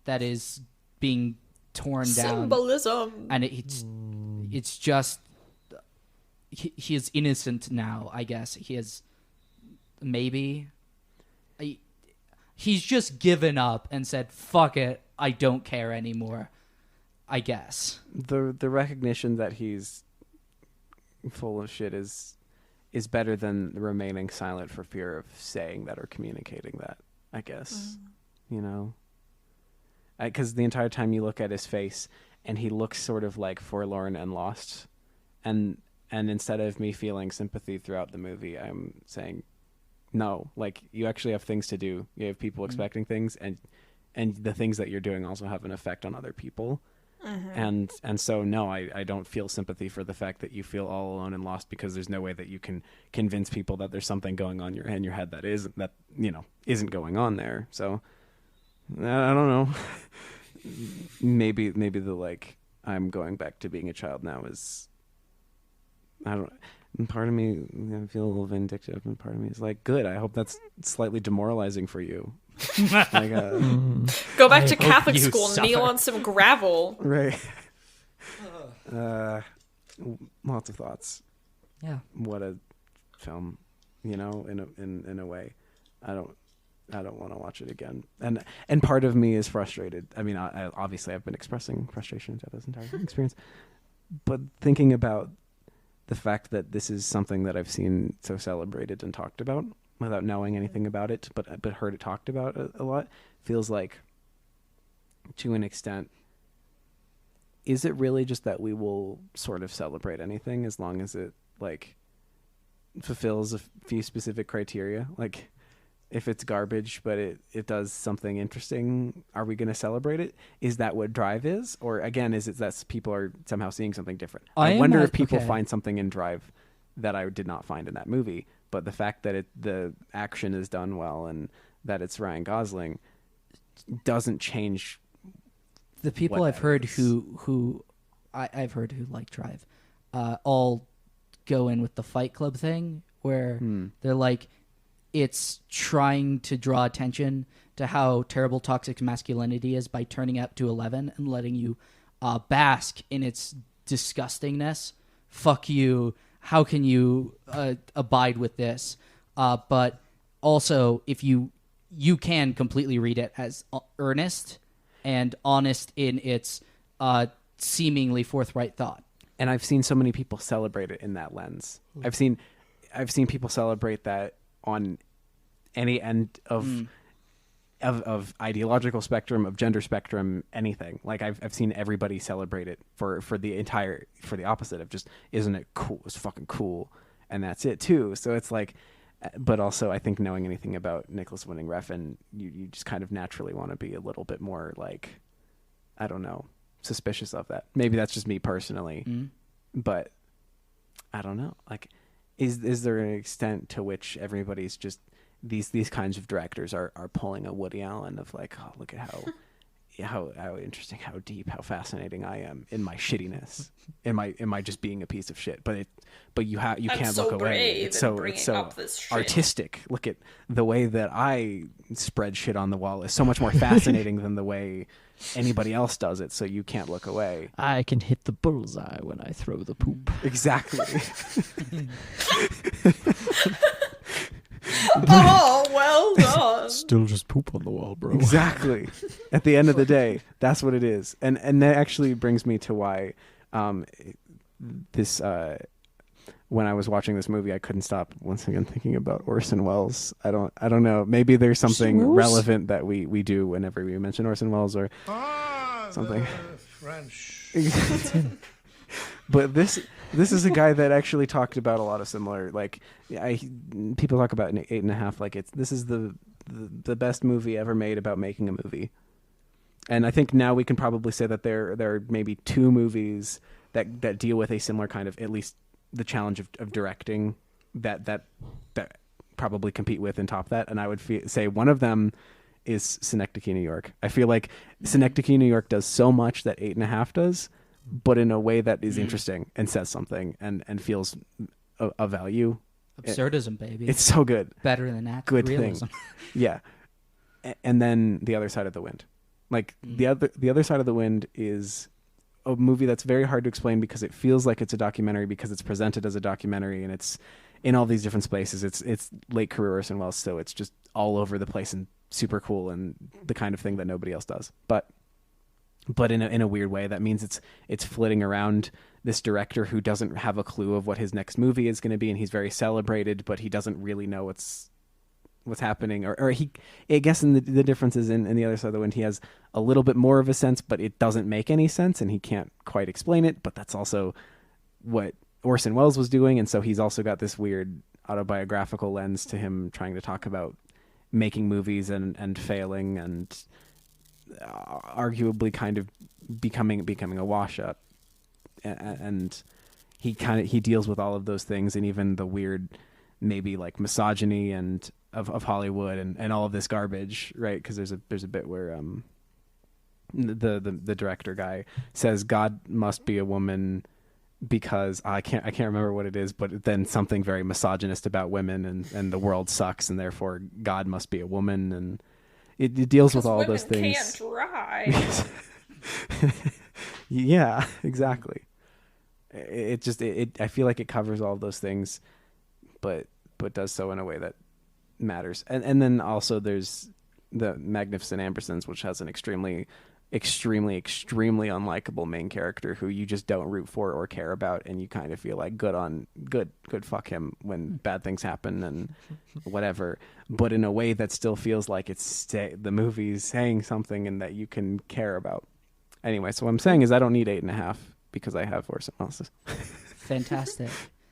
that is being torn down. Symbolism. And it's just, he is innocent now, I guess. He is, maybe, he's just given up and said, fuck it, I don't care anymore, I guess. The recognition that he's full of shit is better than remaining silent for fear of saying that or communicating that, I guess. Because the entire time you look at his face and he looks sort of like forlorn and lost, and instead of me feeling sympathy throughout the movie, I'm saying, no, like, you actually have things to do. You have people expecting things, and the things that you're doing also have an effect on other people. And so no, I don't feel sympathy for the fact that you feel all alone and lost, because there's no way that you can convince people that there's something going on in your head that isn't going on there. So I don't know. maybe the like I'm going back to being a child now is, I don't. Part of me, I feel a little vindictive, and part of me is like, good. I hope that's slightly demoralizing for you. Like, go back to hope Catholic you school, suffer. kneel on some gravel. right. Lots of thoughts. Yeah. What a film, in a way. I don't want to watch it again. And part of me is frustrated. I mean, I obviously I've been expressing frustration throughout this entire experience, but thinking about the fact that this is something that I've seen so celebrated and talked about without knowing anything about it, but heard it talked about a lot, feels like, to an extent, is it really just that we will sort of celebrate anything as long as it like fulfills a few specific criteria? Like, if it's garbage but it does something interesting, are we going to celebrate it? Is that what Drive is? Or again, is it that people are somehow seeing something different? I wonder if people find something in Drive that I did not find in that movie, but the fact that the action is done well and that it's Ryan Gosling doesn't change. The people I've heard who I've heard who like Drive all go in with the Fight Club thing, where they're like, it's trying to draw attention to how terrible toxic masculinity is by turning up to 11 and letting you bask in its disgustingness. Fuck you. How can you abide with this? But also, if you can completely read it as earnest and honest in its seemingly forthright thought. And I've seen so many people celebrate it in that lens. I've seen people celebrate that on any end of ideological spectrum, of gender spectrum, anything. Like I've seen everybody celebrate it for the opposite of just, isn't it cool? It's fucking cool, and that's it too. So it's like, but also I think knowing anything about Nicholas Winding Refn, you just kind of naturally want to be a little bit more like, I don't know, suspicious of that. Maybe that's just me personally, but I don't know. Like, is there an extent to which everybody's just these kinds of directors are pulling a Woody Allen of like, oh, look at how interesting, how deep, how fascinating I am in my shittiness, in my just being a piece of shit. But you can't so look away. brave It's so up this shit. Artistic. Look at the way that I spread shit on the wall is so much more fascinating than the way anybody else does it. So you can't look away. I can hit the bullseye when I throw the poop. Exactly. Oh, well done. Still just poop on the wall, bro. Exactly. At the end of the day, that's what it is. And that actually brings me to why this when I was watching this movie, I couldn't stop once again thinking about Orson Welles. I don't know. Maybe there's something relevant that we do whenever we mention Orson Welles or something. French. But this is a guy that actually talked about a lot of similar, like, people talk about 8.5 like this is the best movie ever made about making a movie. And I think now we can probably say that there are maybe 2 movies that deal with a similar kind of, at least the challenge of directing that probably compete with and top that. And I would say one of them is Synecdoche, New York. I feel like Synecdoche, New York does so much that 8.5 does, but in a way that is interesting and says something and feels a value. Absurdism, baby. It's so good. Better than that. Good realism. thing. Yeah. And then The Other Side of the Wind. Like the other Side of the Wind is a movie that's very hard to explain because it feels like it's a documentary because it's presented as a documentary and it's in all these different places. It's late career Orson Welles, so it's just all over the place and super cool and the kind of thing that nobody else does. But in a weird way, that means it's flitting around this director who doesn't have a clue of what his next movie is going to be, and he's very celebrated, but he doesn't really know what's happening, or he, I guess, in the differences in The Other Side of the Wind, he has a little bit more of a sense, but it doesn't make any sense, and he can't quite explain it. But that's also what Orson Welles was doing, and so he's also got this weird autobiographical lens to him, trying to talk about making movies and failing and arguably kind of becoming a wash up, and he deals with all of those things, and even the weird maybe like misogyny and of Hollywood and all of this garbage, right? Because there's a bit where the director guy says God must be a woman because I can't remember what it is, but then something very misogynist about women and the world sucks and therefore God must be a woman, and it deals with all those things. Can't drive. Yeah, exactly. I feel like it covers all of those things, but does so in a way that matters. And then also there's the Magnificent Ambersons, which has an extremely unlikable main character who you just don't root for or care about, and you kind of feel like good fuck him when bad things happen and whatever, but in a way that still feels like the movie's saying something and that you can care about. Anyway, so what I'm saying is I don't need 8.5 because I have Orson Welles. Fantastic.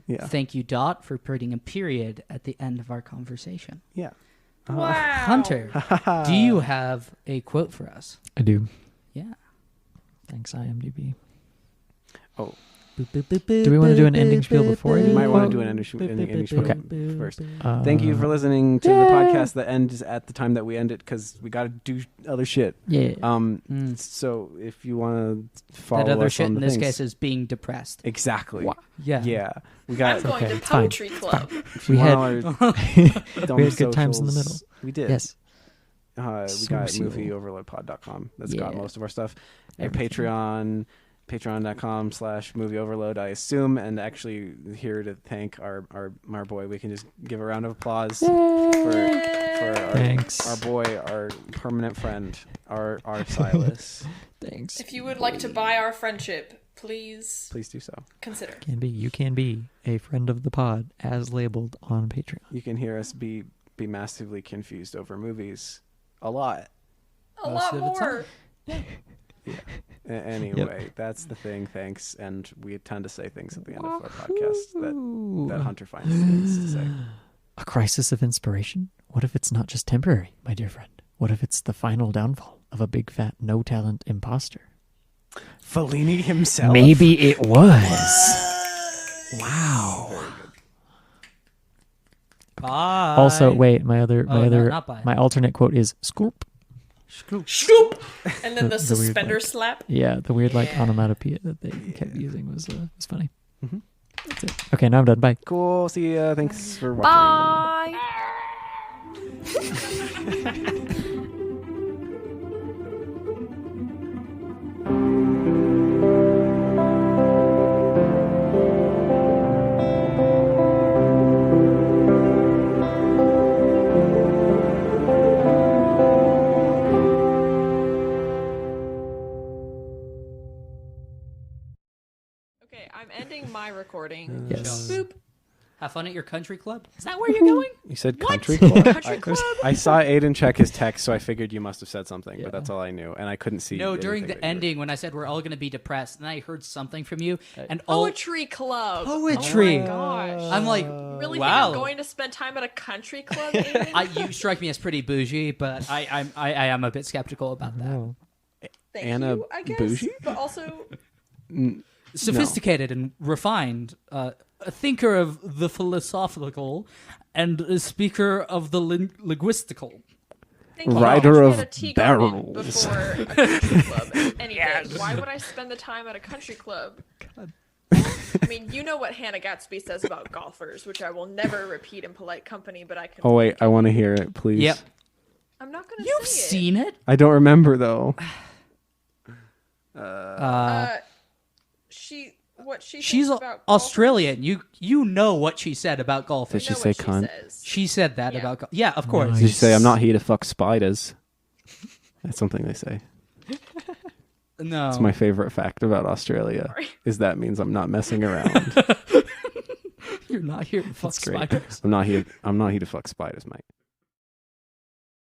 Yeah. Thank you, Dot, for putting a period at the end of our conversation. Yeah. Wow. Hunter, do you have a quote for us? I do. Yeah. Thanks, IMDb. Oh. Do we want to do an ending spiel before You you might want to do an ending spiel Okay. first. Thank you for listening to the podcast that ends at the time that we end it, because we got to do other shit. Yeah. So if you want to follow That other us shit on in the this things, case is being depressed. exactly. Yeah. Yeah, we got. I'm going okay, to it's fine. Poetry Club. If We you had- want our We had good times in the socials, middle. We did. Yes. We got Surreal. movieoverloadpod.com. That's got Yeah. most of our stuff. Our Everything. patreon.com/movieoverload, I assume. And actually here to thank our boy. We can just give a round of applause for Thanks. our boy, our permanent friend, our Silas. Thanks. If you would like to buy our friendship, please Please do so. consider. You can be a friend of the pod as labeled on Patreon. You can hear us be massively confused over movies a lot. A Most lot of the more. Anyway, that's the thing. Thanks. And we tend to say things at the end of our podcast that Hunter finds things to say. A crisis of inspiration? What if it's not just temporary, my dear friend? What if it's the final downfall of a big fat no talent imposter? Fellini himself. Maybe it was. Wow. Bye. Also, wait, my not bye. alternate quote is scoop. Scoop! And then the The weird, suspender like- slap. Yeah, the weird like Yeah. onomatopoeia that they kept using was funny. Mhm. That's it. Okay, now I'm done. Bye. Cool. See ya. Thanks for watching. Bye! Okay, I'm ending my recording. Yes. Boop. Have fun at your country club? Is that where you're going? You said What? country club. Country club? I saw Aiden check his text, so I figured you must have said something, Yeah. but that's all I knew, and I couldn't see. No, during anything the that you were- ending when I said we're all going to be depressed, and I heard something from you, and all Poetry club. Poetry. Oh my gosh. I'm like, You really wow. think I'm going to spend time at a country club, Aiden? You strike me as pretty bougie, but I am a bit skeptical about that. Oh. Thank Anna you, I guess. Bougie? But also, Sophisticated and refined, a thinker of the philosophical, and a speaker of the linguistical. thank you. Rider I of had a tea garden barrels. before a country club. Anything. Why would I spend the time at a country club? I mean, you know what Hannah Gatsby says about golfers, which I will never repeat in polite company, but I can. Oh wait, I want to hear it, please. Yep. I'm not going to You've say seen it? I don't remember though. She She's thinks about Australian. You know what she said about golf. Did she golfers. say Know what cunt? says. She said that Yeah. about golf. Yeah, of course. Nice. Did she say I'm not here to fuck spiders? That's something they say. No. It's my favorite fact about Australia. Sorry. Is that means I'm not messing around. You're not here to fuck That's great. spiders. I'm not here to fuck spiders, mate.